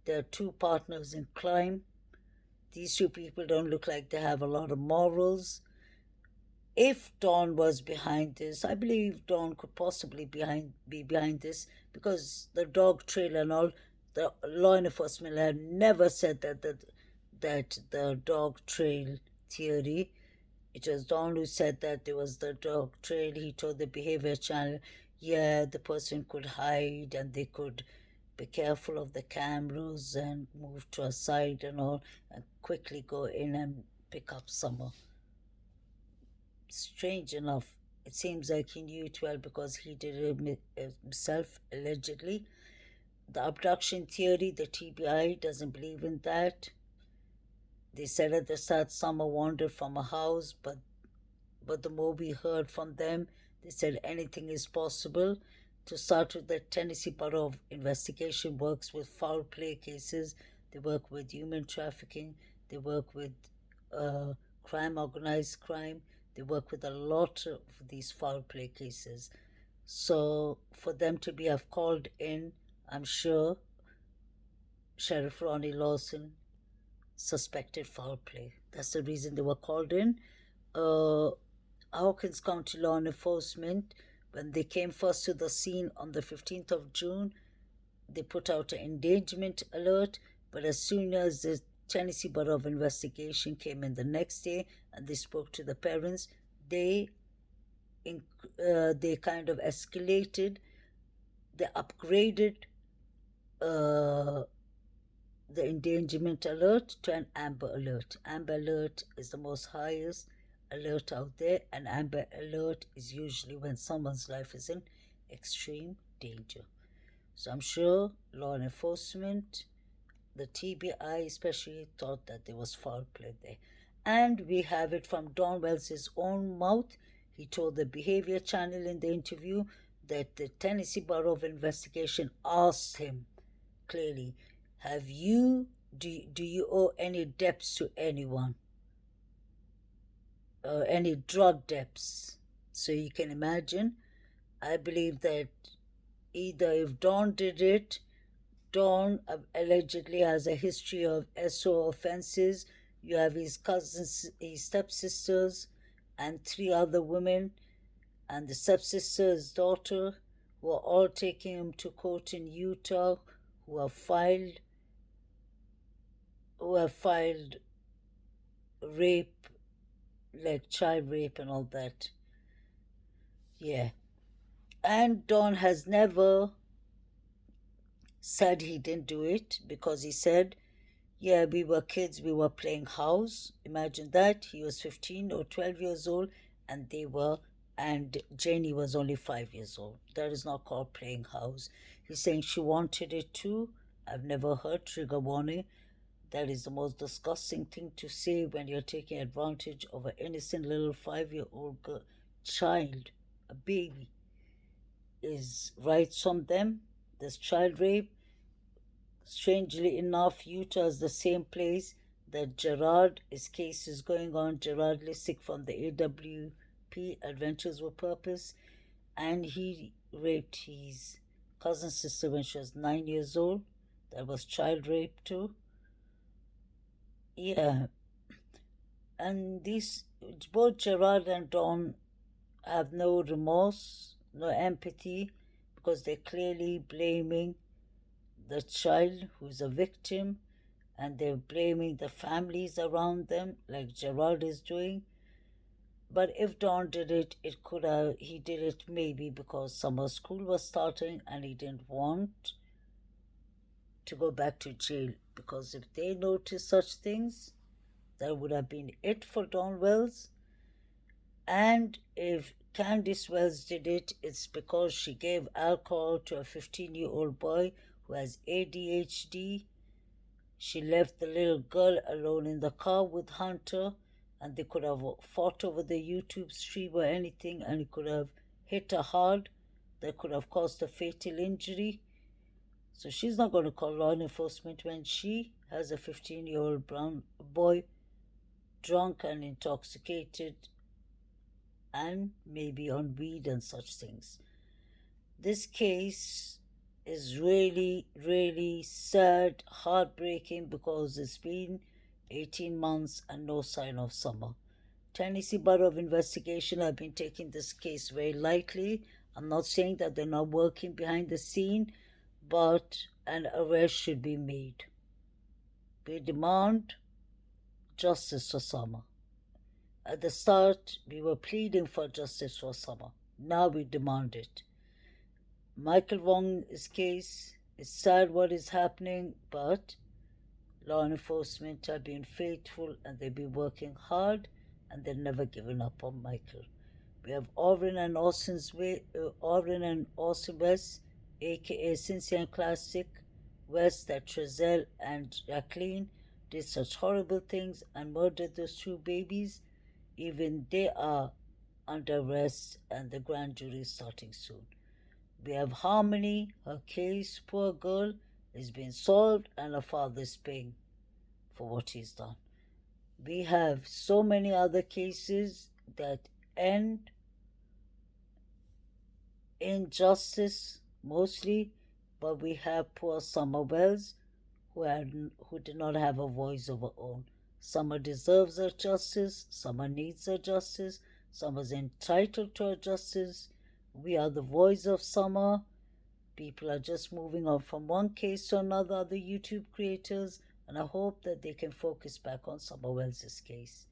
Speaker 1: They're 2 partners in crime. These 2 people don't look like they have a lot of morals. If Dawn was behind this, I believe Dawn could possibly be behind this, because the dog trail and all, the law enforcement had never said that the dog trail theory. It was Don who said that there was the dog trail. He told the behavior channel, yeah, the person could hide and they could be careful of the cameras and move to a side and all, and quickly go in and pick up Summer. Strange enough, it seems like he knew it well because he did it himself, allegedly. The abduction theory, the TBI doesn't believe in that. They said at the start Summer wandered from a house, but the more we heard from them, they said anything is possible. To start with, the Tennessee Bureau of Investigation works with foul play cases, they work with human trafficking, they work with crime, organized crime, they work with a lot of these foul play cases. So for them to be have called in, I'm sure Sheriff Ronnie Lawson suspected foul play. That's the reason they were called in. Uh, Hawkins County Law Enforcement, when they came first to the scene on the 15th of June, they put out an endangerment alert. But as soon as the Tennessee Bureau of Investigation came in the next day and they spoke to the parents, they they kind of escalated, they upgraded uh, the endangerment alert to an amber alert. Amber alert is the most highest alert out there, and amber alert is usually when someone's life is in extreme danger. So I'm sure law enforcement, the TBI especially, thought that there was foul play there. And we have it from Don Wells's own mouth. He told the Behavior Channel in the interview that the Tennessee Bureau of Investigation asked him clearly, do you owe any debts to anyone? Any drug debts? So you can imagine, I believe that either if Don did it, Don allegedly has a history of SO offenses. You have his cousins, his stepsisters, and three other women, and the stepsister's daughter, who are all taking him to court in Utah, who have filed rape, like child rape and all that. Yeah. And Don has never said he didn't do it because he said, yeah, we were kids, we were playing house. Imagine that. He was 15 or 12 years old, and and Jenny was only 5 years old. That is not called playing house. He's saying she wanted it too. I've never heard trigger warning. That is the most disgusting thing to say when you're taking advantage of an innocent little 5-year-old child, a baby. Is rights from them. There's child rape. Strangely enough, Utah is the same place that Gerard's case is going on. Gerard Lissick from the AWP, Adventures with Purpose, and he raped his cousin's sister when she was 9 years old. That was child rape too. Yeah, and these both Gerard and Don have no remorse, no empathy, because they're clearly blaming the child who's a victim, and they're blaming the families around them, like Gerard is doing. But if Don did it, he did it maybe because summer school was starting and he didn't want to go back to jail. Because if they noticed such things, that would have been it for Don Wells. And if Candice Wells did it, it's because she gave alcohol to a 15-year-old boy who has ADHD. She left the little girl alone in the car with Hunter, and they could have fought over the YouTube stream or anything, and he could have hit her hard. That could have caused a fatal injury. So she's not going to call law enforcement when she has a 15-year-old brown boy drunk and intoxicated and maybe on weed and such things. This case is really, really sad, heartbreaking, because it's been 18 months and no sign of summer. Tennessee Bureau of Investigation have been taking this case very lightly. I'm not saying that they're not working behind the scene, but an arrest should be made. We demand justice for Summer. At the start, we were pleading for justice for Summer. Now we demand it. Michael Wong's case is sad what is happening, but law enforcement have been faithful and they've been working hard and they've never given up on Michael. We have Orrin and Austin West, aka Cynthia Classic West, that Trezell and Jacqueline did such horrible things and murdered those two babies. Even they are under arrest and the grand jury is starting soon. We have Harmony, her case, poor girl, is being solved and her father is paying for what he's done. We have so many other cases that end in justice mostly, but we have poor Summer Wells who did not have a voice of her own. Summer deserves her justice, Summer needs her justice, Summer's entitled to her justice. We are the voice of Summer. People are just moving on from one case to another, other YouTube creators, and I hope that they can focus back on Summer Wells' case.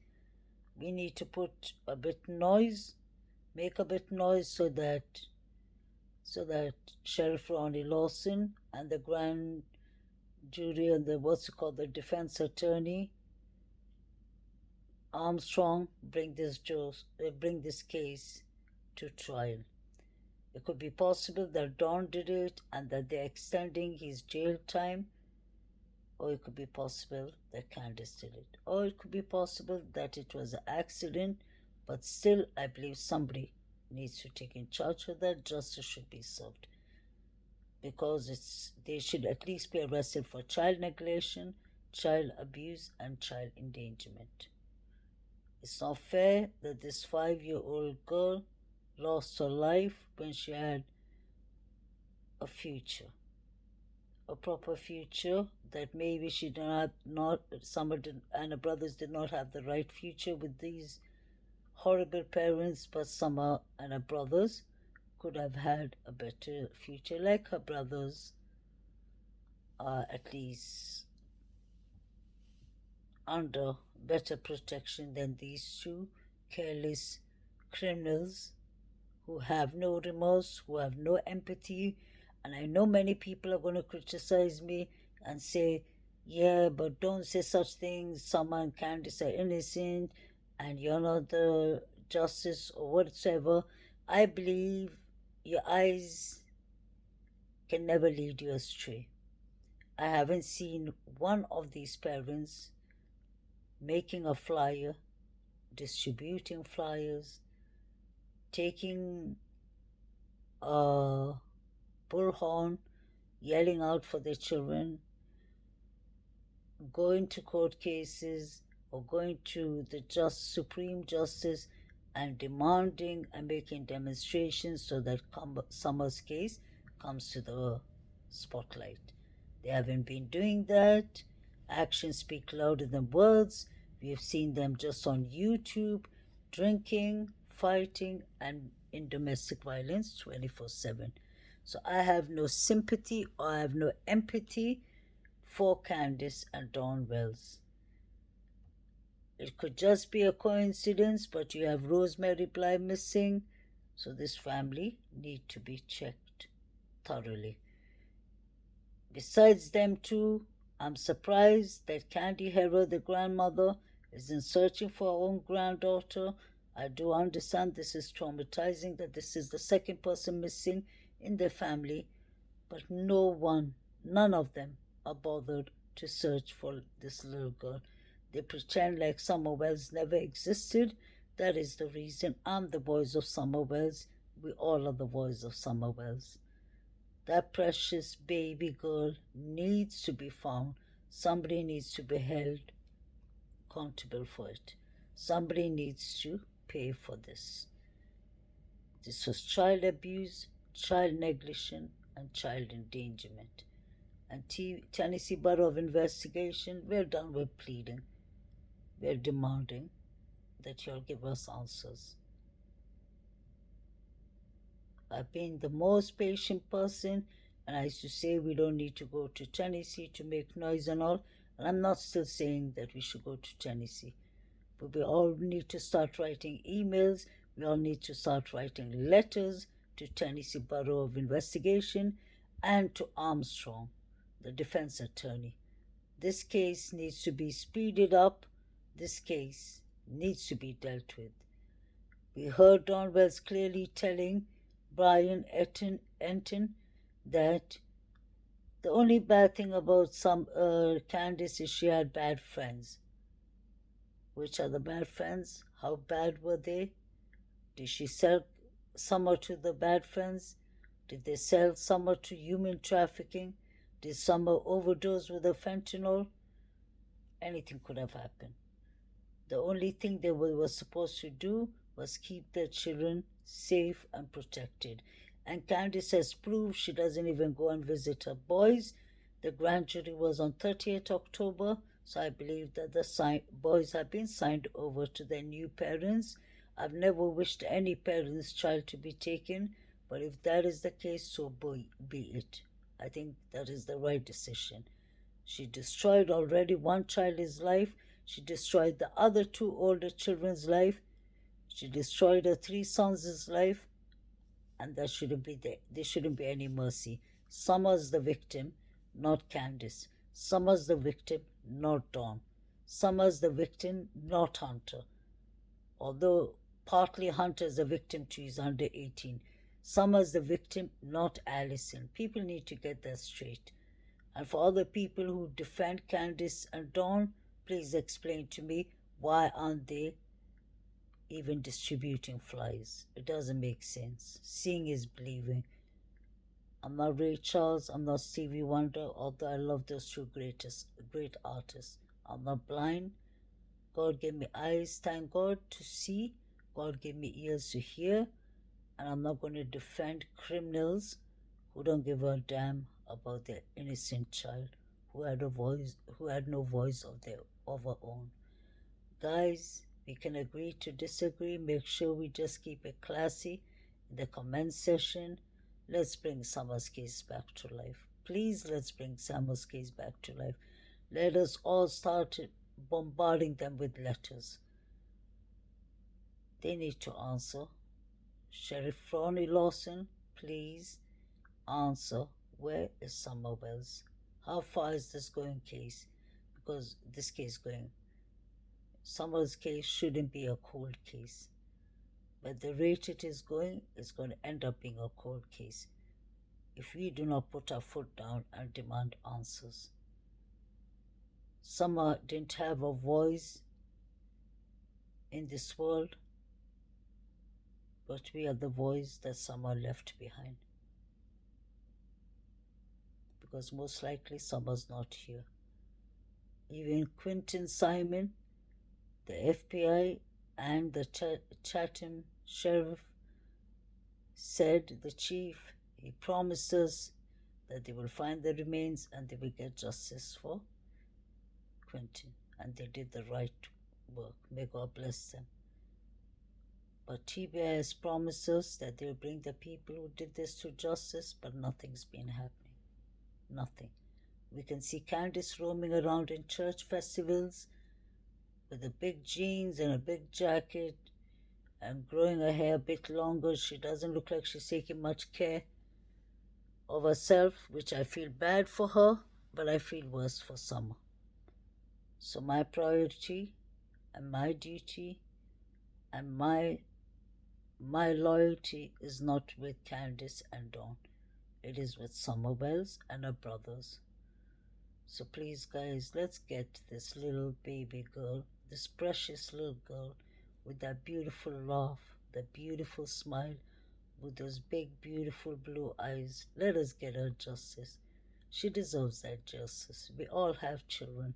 Speaker 1: We need to put a bit noise, make a bit noise so that Sheriff Ronnie Lawson and the grand jury and the defense attorney Armstrong bring this case to trial. It could be possible that Don did it and that they're extending his jail time, or it could be possible that Candace did it, or it could be possible that it was an accident, but still, I believe somebody needs to take in charge of that. Justice should be served because they should at least be arrested for child neglection, child abuse, and child endangerment. It's not fair that this 5-year-old girl lost her life when she had a future, a proper future that maybe she did not Summer did, and her brothers did not have the right future with these horrible parents, but Summer and her brothers could have had a better future, like her brothers are at least under better protection than these two careless criminals who have no remorse, who have no empathy. And I know many people are going to criticize me and say, yeah, but don't say such things. Someone can decide innocent and you're not the justice or whatsoever. I believe your eyes can never lead you astray. I haven't seen one of these parents making a flyer, distributing flyers, taking a bullhorn, yelling out for their children, going to court cases or going to the Supreme Justice and demanding and making demonstrations so that Summer's case comes to the spotlight. They haven't been doing that. Actions speak louder than words. We have seen them just on YouTube, drinking, fighting, and in domestic violence 24/7. So I have no sympathy or I have no empathy for Candace and Don Wells. It could just be a coincidence, but you have Rosemary Bly missing, so this family need to be checked thoroughly. Besides them two, I'm surprised that Candy Herrera, the grandmother, isn't searching for her own granddaughter. I do understand this is traumatizing, that this is the second person missing in their family, but none of them are bothered to search for this little girl. They pretend like Summer Wells never existed. That is the reason I'm the voice of Summer Wells. We all are the voice of Summer Wells. That precious baby girl needs to be found. Somebody needs to be held accountable for it. Somebody needs to pay for this. This was child abuse, child negligence, and child endangerment. And Tennessee Bureau of Investigation, we're done with pleading. We're demanding that you'll give us answers. I've been the most patient person, and I used to say we don't need to go to Tennessee to make noise and all. And I'm not still saying that we should go to Tennessee. But we all need to start writing emails. We all need to start writing letters to Tennessee Bureau of Investigation and to Armstrong, the defense attorney. This case needs to be speeded up. This case needs to be dealt with. We heard Don Wells clearly telling Brian Enton that the only bad thing about Candice is she had bad friends. Which are the bad friends? How bad were they? Did she sell Summer to the bad friends? Did they sell Summer to human trafficking? Did Summer overdose with the fentanyl? Anything could have happened. The only thing they were supposed to do was keep their children safe and protected. And Candice has proved she doesn't even go and visit her boys. The grand jury was on 30th October, so I believe that the boys have been signed over to their new parents. I've never wished any parent's child to be taken, but if that is the case, so be it. I think that is the right decision. She destroyed already one child's life. She destroyed the other two older children's life. She destroyed her three sons' life, and there shouldn't be any mercy. Summer's the victim, not Candice. Summer's the victim, not Dawn. Summer's the victim, not Hunter. Although partly Hunter's a victim too, he's under 18. Summer's the victim, not Allison. People need to get that straight. And for other people who defend Candice and Dawn, please explain to me why aren't they even distributing flyers? It doesn't make sense. Seeing is believing. I'm not Ray Charles, I'm not Stevie Wonder, although I love those two great artists. I'm not blind. God gave me eyes, thank God, to see. God gave me ears to hear. And I'm not going to defend criminals who don't give a damn about their innocent child who had no voice of her own. Guys, we can agree to disagree. Make sure we just keep it classy in the comment section. Let's bring Summer's case back to life. Please, let's bring Summer's case back to life. Let us all start bombarding them with letters. They need to answer. Sheriff Ronnie Lawson, please answer. Where is Summer Wells? How far is this going case? Because this case going, Summer's case shouldn't be a cold case. But the rate it is going, it's going to end up being a cold case if we do not put our foot down and demand answers. Summer didn't have a voice in this world, but we are the voice that Summer left behind. Because most likely Summer's not here. Even Quentin Simon, the FBI, and the Chatham sheriff said, the chief, he promised us that they will find the remains and they will get justice for Quentin. And they did the right work. May God bless them. But TBI has promised us that they will bring the people who did this to justice, but nothing's been happening. Nothing. We can see Candice roaming around in church festivals with a big jeans and a big jacket and growing her hair a bit longer. She doesn't look like she's taking much care of herself, which I feel bad for her, but I feel worse for Summer. So my priority and my duty and my loyalty is not with Candice and Dawn. It is with Summer Wells and her brothers. So please, guys, let's get this little baby girl, this precious little girl with that beautiful laugh, that beautiful smile, with those big, beautiful blue eyes. Let us get her justice. She deserves that justice. We all have children.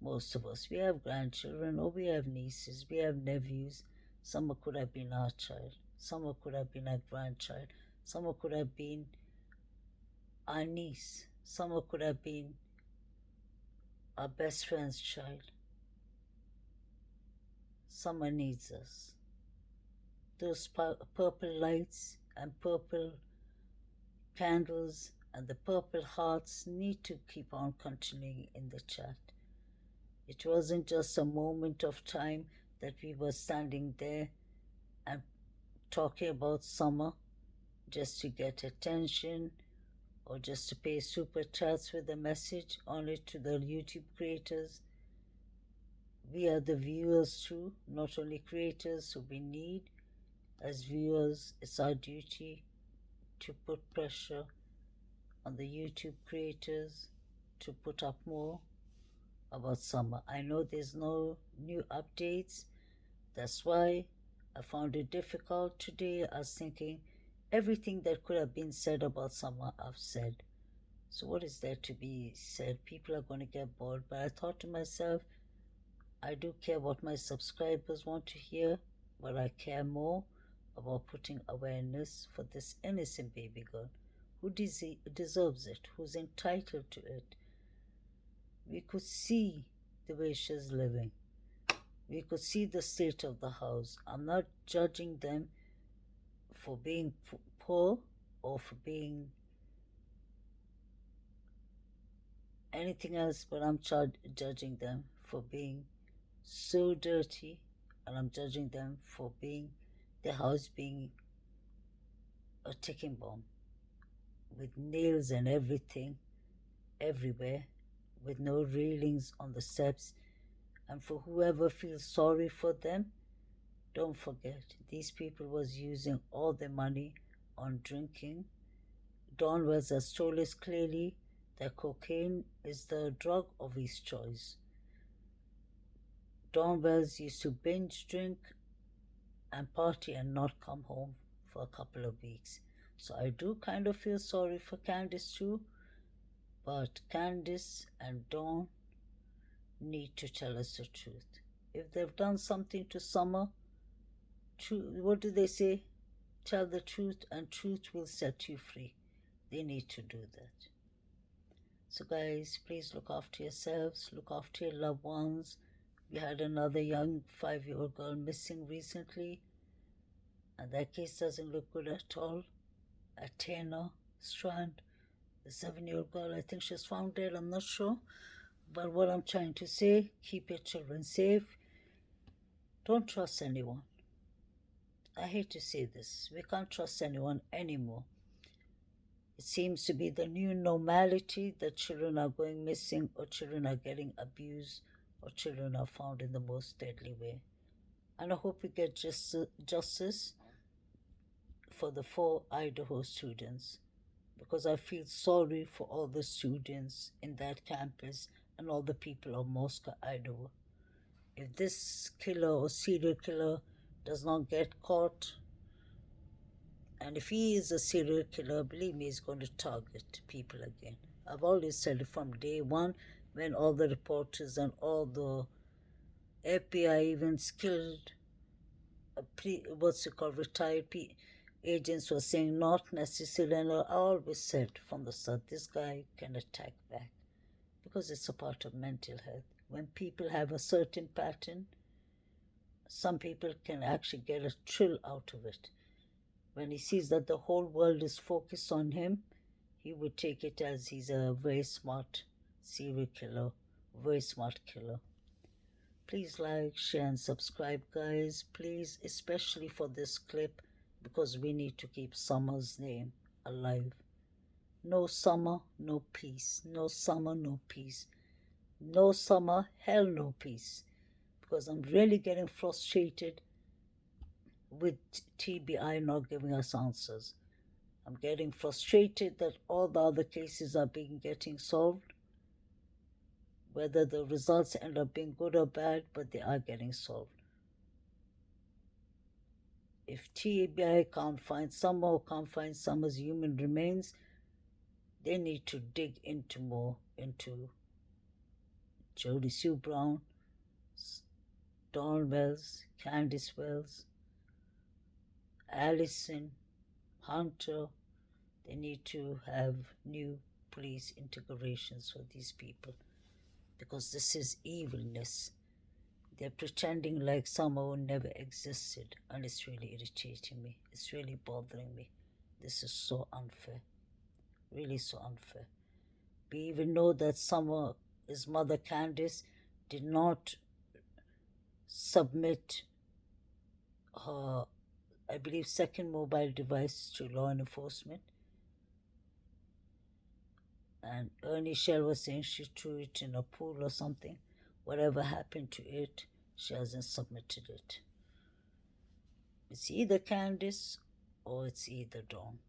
Speaker 1: Most of us. We have grandchildren, or we have nieces, we have nephews. Summer could have been our child. Summer could have been our grandchild. Summer could have been our niece. Summer could have been our best friend's child. Summer needs us. Those purple lights and purple candles and the purple hearts need to keep on continuing in the chat. It wasn't just a moment of time that we were standing there and talking about summer just to get attention or just to pay super chats with a message on it to the YouTube creators. We are the viewers too, not only creators, so we need, as viewers, it's our duty to put pressure on the YouTube creators to put up more about summer. I know there's no new updates. That's why I found it difficult today. I was thinking everything that could have been said about summer, I've said. So what is there to be said? People are going to get bored. But I thought to myself, I do care what my subscribers want to hear, but I care more about putting awareness for this innocent baby girl who deserves it, who's entitled to it. We could see the way she's living. We could see the state of the house. I'm not judging them for being poor or for being anything else, but I'm judging them for being so dirty, and I'm judging them for being the house being a ticking bomb with nails and everything everywhere, with no railings on the steps. And for whoever feels sorry for them, don't forget these people was using all their money on drinking. Don Wells has told us clearly that cocaine is the drug of his choice. Don Wells used to binge drink and party and not come home for a couple of weeks. So I do kind of feel sorry for Candice too, but Candice and Dawn need to tell us the truth. If they've done something to Summer, what do they say? Tell the truth and truth will set you free. They need to do that. So guys, please look after yourselves, look after your loved ones. We had another young 5-year-old girl missing recently, and that case doesn't look good at all. Athena Strand, the 7-year-old girl, I think she's found dead, I'm not sure. But what I'm trying to say, keep your children safe. Don't trust anyone. I hate to say this. We can't trust anyone anymore. It seems to be the new normality that children are going missing, or children are getting abused, or children are found in the most deadly way. And I hope we get justice for the 4 Idaho students, because I feel sorry for all the students in that campus and all the people of Moscow, Idaho. If this killer or serial killer does not get caught, and if he is a serial killer, believe me, he's going to target people again. I've always said it from day one, when all the reporters and all the FBI, even skilled, retired agents were saying not necessarily, and I always said from the start, this guy can attack back, because it's a part of mental health. When people have a certain pattern, some people can actually get a thrill out of it. When he sees that the whole world is focused on him, he would take it as he's a very smart serial killer, very smart killer. Please like, share, and subscribe, guys. Please, especially for this clip, because we need to keep Summer's name alive. No Summer, no peace. No Summer, no peace. No Summer, hell no peace. Because I'm really getting frustrated with TBI not giving us answers. I'm getting frustrated that all the other cases are getting solved. Whether the results end up being good or bad, but they are getting solved. If TBI can't find Summer or can't find Summer's human remains, they need to dig into more into Jody Sue Brown, Dawn Wells, Candice Wells, Allison, Hunter. They need to have new police integrations for these people, because this is evilness. They're pretending like Summer never existed, and it's really irritating me. It's really bothering me. This is so unfair. Really so unfair. We even know that Summer's mother, Candice, did not submit her, I believe, second mobile device to law enforcement. And Ernie Shell was saying she threw it in a pool or something. Whatever happened to it, she hasn't submitted it. It's either Candice or it's either Dawn.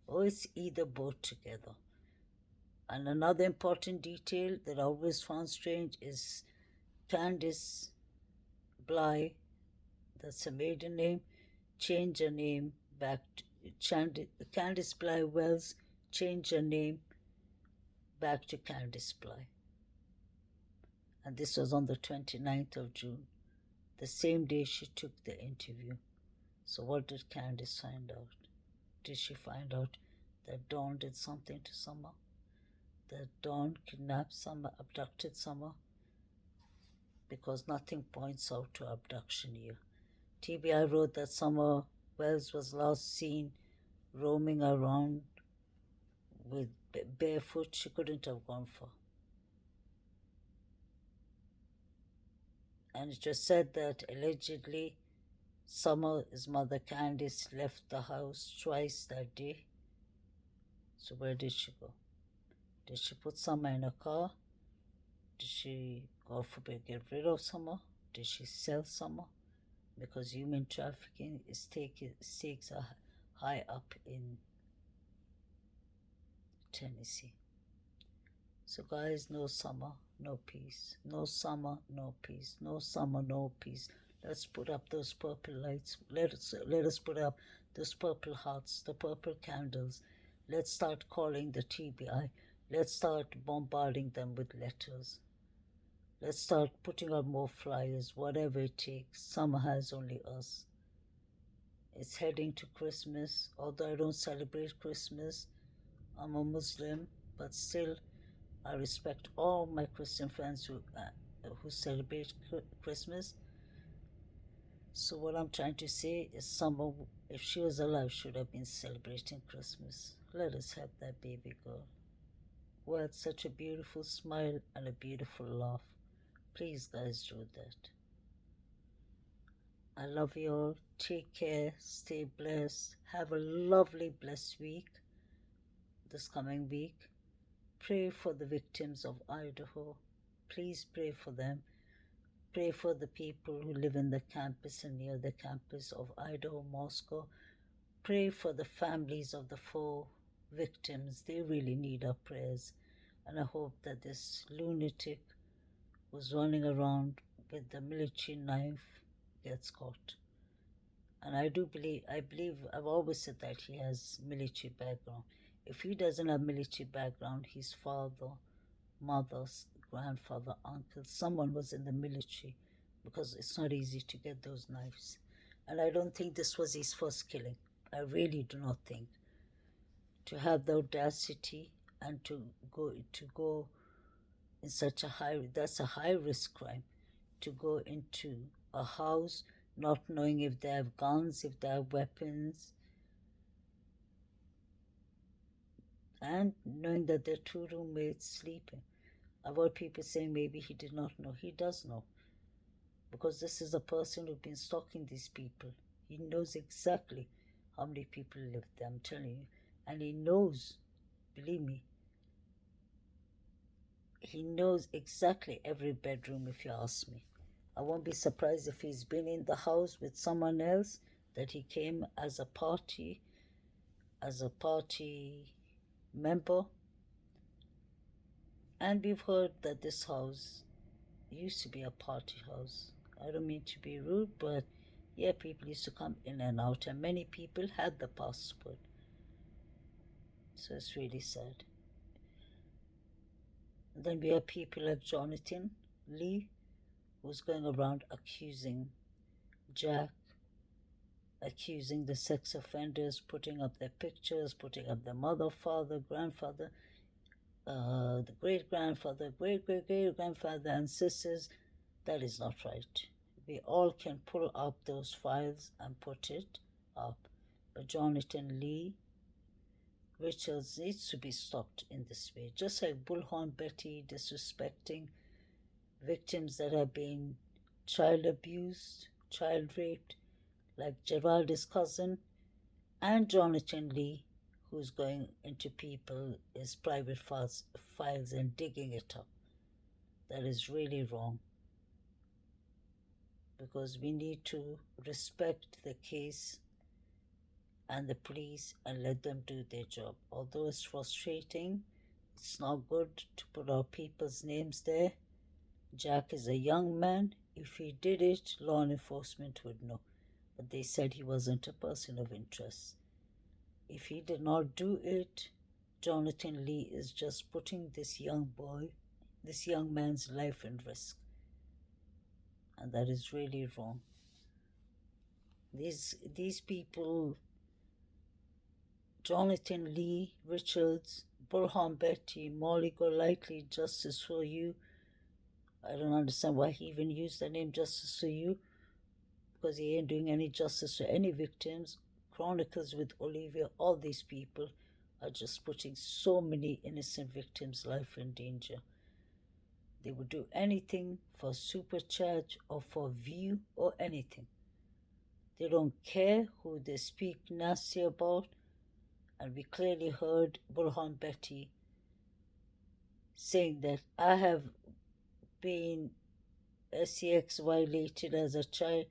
Speaker 1: Or it's either both together. And another important detail that I always found strange is Candice Bly, that's her maiden name, changed her name back to Candice Bly Wells changed her name back to Candice Bly. And this was on the 29th of June, the same day she took the interview. So what did Candice find out? Did she find out that Dawn did something to Summer? That Dawn kidnapped Summer, abducted Summer? Because nothing points out to abduction here. TBI wrote that Summer Wells was last seen roaming around with barefoot. She couldn't have gone far. And it was said that allegedly Summer's mother Candice left the house twice that day. So where did she go? Did she put Summer in a car? Did she, God forbid, get rid of Summer? Did she sell Summer? Because human trafficking stakes are high up in Tennessee. So guys, no Summer, no peace. No Summer, no peace. No Summer, no peace. Let's put up those purple lights. Let us put up those purple hearts, the purple candles. Let's start calling the TBI. Let's start bombarding them with letters. Let's start putting out more flyers, whatever it takes. Summer has only us. It's heading to Christmas. Although I don't celebrate Christmas, I'm a Muslim, but still I respect all my Christian friends who celebrate Christmas. So what I'm trying to say is Summer, if she was alive, should have been celebrating Christmas. Let us help that baby girl, who had such a beautiful smile and a beautiful laugh. Please, guys, do that. I love you all. Take care. Stay blessed. Have a lovely, blessed week. This coming week. Pray for the victims of Idaho. Please pray for them. Pray for the people who live in the campus and near the campus of Idaho, Moscow. Pray for the families of the 4 victims. They really need our prayers. And I hope that this lunatic who's running around with the military knife gets caught. And I believe, I've always said that he has military background. If he doesn't have military background, his father, mother, grandfather, uncle, someone was in the military, because it's not easy to get those knives. And I don't think this was his first killing. I really do not think. To have the audacity and to go in such a that's a high risk crime, to go into a house not knowing if they have guns, if they have weapons, and knowing that there are 2 roommates sleeping. I've heard people saying maybe he did not know. He does know, because this is a person who's been stalking these people. He knows exactly how many people live there, I'm telling you. And he knows, believe me, he knows exactly every bedroom, if you ask me. I won't be surprised if he's been in the house with someone else, that he came as a party member. And we've heard that this house used to be a party house. I don't mean to be rude, but yeah, people used to come in and out, and many people had the passport. So it's really sad. And then we have people like Jonathan Lee, who's going around accusing Jack, accusing the sex offenders, putting up their pictures, putting up their mother, father, grandfather, the great-grandfather, great-great-great-grandfather, and sisters. That is not right. We all can pull up those files and put it up. But Jonathan Lee Richards needs to be stopped in this way. Just like Bullhorn Betty disrespecting victims that have been child abused, child raped, like Gerald's cousin, and Jonathan Lee, who's going into people's private files and digging it up. That is really wrong because we need to respect the case and the police and let them do their job. Although it's frustrating, it's not good to put our people's names there. Jack is a young man. If he did it, law enforcement would know. But they said he wasn't a person of interest. If he did not do it, Jonathan Lee is just putting this young boy, this young man's life in risk. And that is really wrong. These people, Jonathan Lee, Richards, Burhan Betty, Molly Golightly, Justice for You. I don't understand why he even used the name Justice for You, because he ain't doing any justice for any victims. Chronicles with Olivia, all these people are just putting so many innocent victims' life in danger. They would do anything for super chat or for view or anything. They don't care who they speak nasty about. And we clearly heard Burhan Betty saying that I have been sex violated as a child,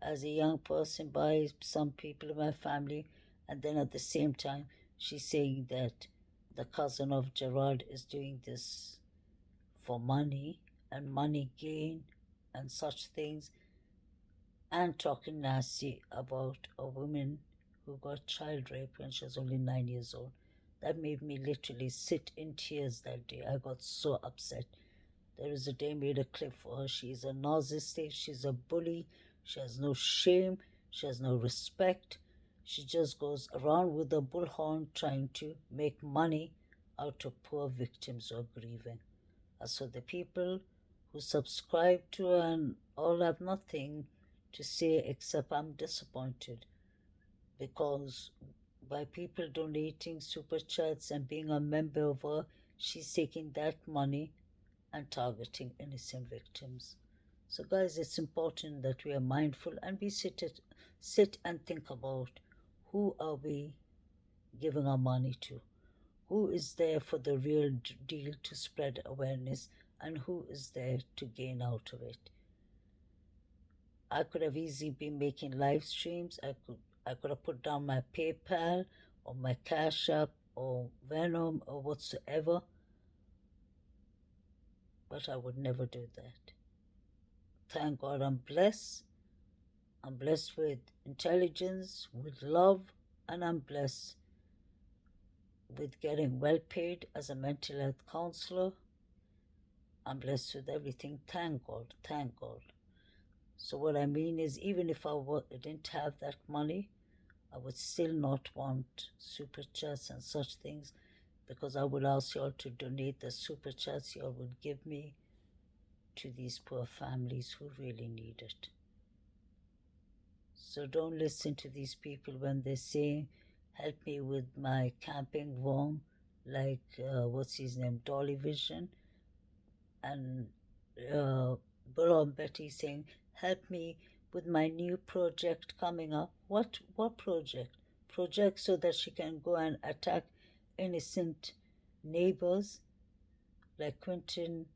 Speaker 1: as a young person by some people in my family. And then at the same time, she's saying that the cousin of Gerard is doing this for money and money gain and such things, and talking nasty about a woman who got child raped when she was only 9 years old. That made me literally sit in tears that day. I got so upset. There is a day I made a clip for her. She's a narcissist. She's a bully. She has no shame. She has no respect. She just goes around with a bullhorn trying to make money out of poor victims who are grieving. As for the people who subscribe to her and all have nothing to say except I'm disappointed, because by people donating super chats and being a member of her, she's taking that money and targeting innocent victims. So, guys, it's important that we are mindful and we sit and think about who are we giving our money to, who is there for the real deal to spread awareness, and who is there to gain out of it. I could have easily been making live streams. I could have put down my PayPal or my Cash App or Venom or whatsoever, but I would never do that. Thank God I'm blessed. I'm blessed with intelligence, with love, and I'm blessed with getting well paid as a mental health counselor. I'm blessed with everything. Thank God. Thank God. So what I mean is, even if I didn't have that money, I would still not want super chats and such things, because I would ask you all to donate the super chats you all would give me to these poor families who really need it. So don't listen to these people when they say, help me with my camping worm, like, what's his name, Dolly Vision, and Burl Betty saying, help me with my new project coming up. What project? Project so that she can go and attack innocent neighbors like Quentin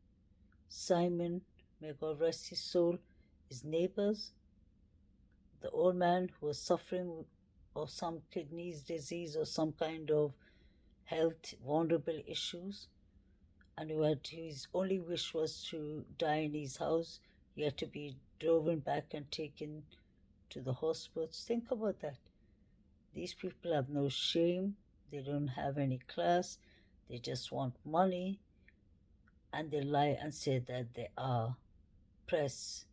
Speaker 1: Simon, may God rest his soul, his neighbors. The old man who was suffering of some kidneys disease or some kind of health vulnerable issues, and his only wish was to die in his house. He had to be driven back and taken to the hospitals. Think about that. These people have no shame. They don't have any class. They just want money, and they lie and say that they are press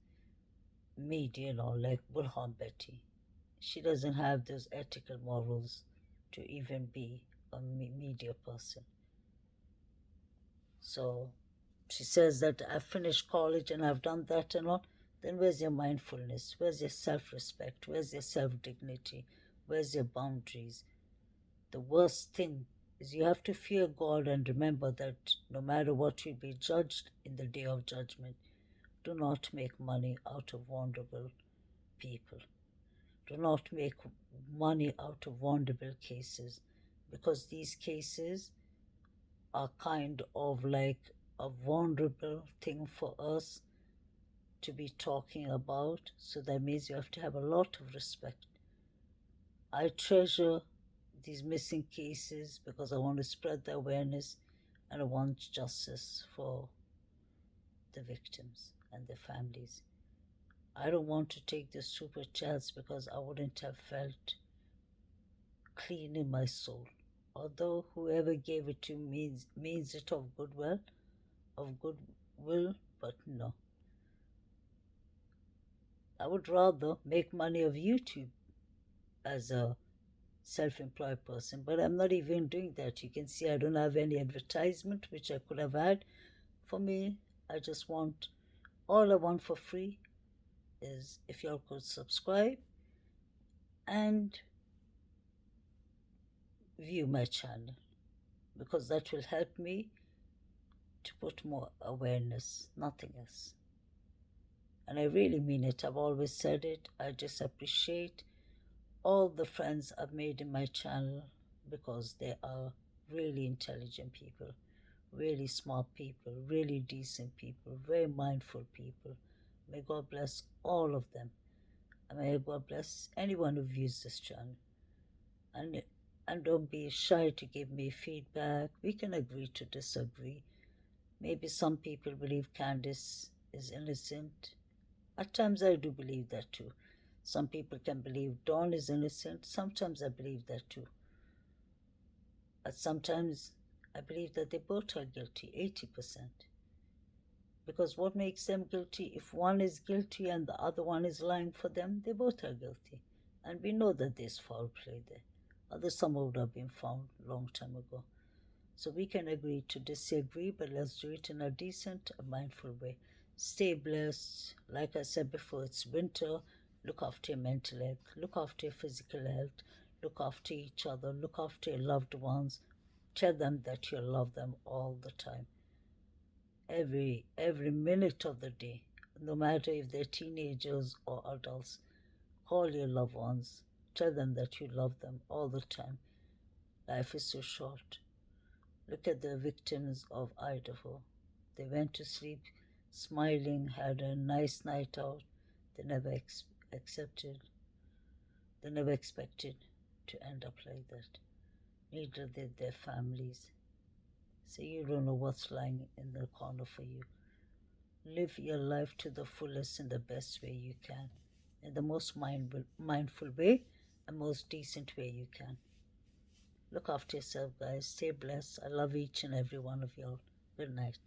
Speaker 1: media, like Burhan Betty. She doesn't have those ethical morals to even be a media person. So she says that I've finished college and I've done that and all. Then where's your mindfulness? Where's your self-respect? Where's your self-dignity? Where's your boundaries? The worst thing is you have to fear God and remember that no matter what, you'll be judged in the day of judgment. Do not make money out of vulnerable people. Do not make money out of vulnerable cases, because these cases are kind of like a vulnerable thing for us to be talking about. So that means you have to have a lot of respect. I treasure these missing cases because I want to spread the awareness and I want justice for the victims and their families. I don't want to take the super chats because I wouldn't have felt clean in my soul. Although whoever gave it to me means it of goodwill, but no. I would rather make money of YouTube as a self-employed person, but I'm not even doing that. You can see I don't have any advertisement, which I could have had. For me, I just want, all I want for free is if y'all could subscribe and view my channel, because that will help me to put more awareness, nothing else. And I really mean it. I've always said it. I just appreciate all the friends I've made in my channel because they are really intelligent people, really smart people, really decent people, very mindful people. May God bless all of them. And may God bless anyone who views this channel. And, and don't be shy to give me feedback. We can agree to disagree. Maybe some people believe Candice is innocent. At times I do believe that too. Some people can believe Dawn is innocent. Sometimes I believe that too. But sometimes I believe that they both are guilty, 80%. Because what makes them guilty? If one is guilty and the other one is lying for them, they both are guilty. And we know that there's foul play there. Others, some would have been found a long time ago. So we can agree to disagree, but let's do it in a decent, a mindful way. Stay blessed. Like I said before, it's winter. Look after your mental health. Look after your physical health. Look after each other. Look after your loved ones. Tell them that you love them all the time. Every minute of the day, no matter if they're teenagers or adults. Call your loved ones. Tell them that you love them all the time. Life is so short. Look at the victims of Idaho. They went to sleep smiling, had a nice night out. They never accepted, they never expected to end up like that. Neither did their families. So you don't know what's lying in the corner for you. Live your life to the fullest in the best way you can, in the most mindful way and most decent way you can. Look after yourself, guys. Stay blessed. I love each and every one of y'all. Good night.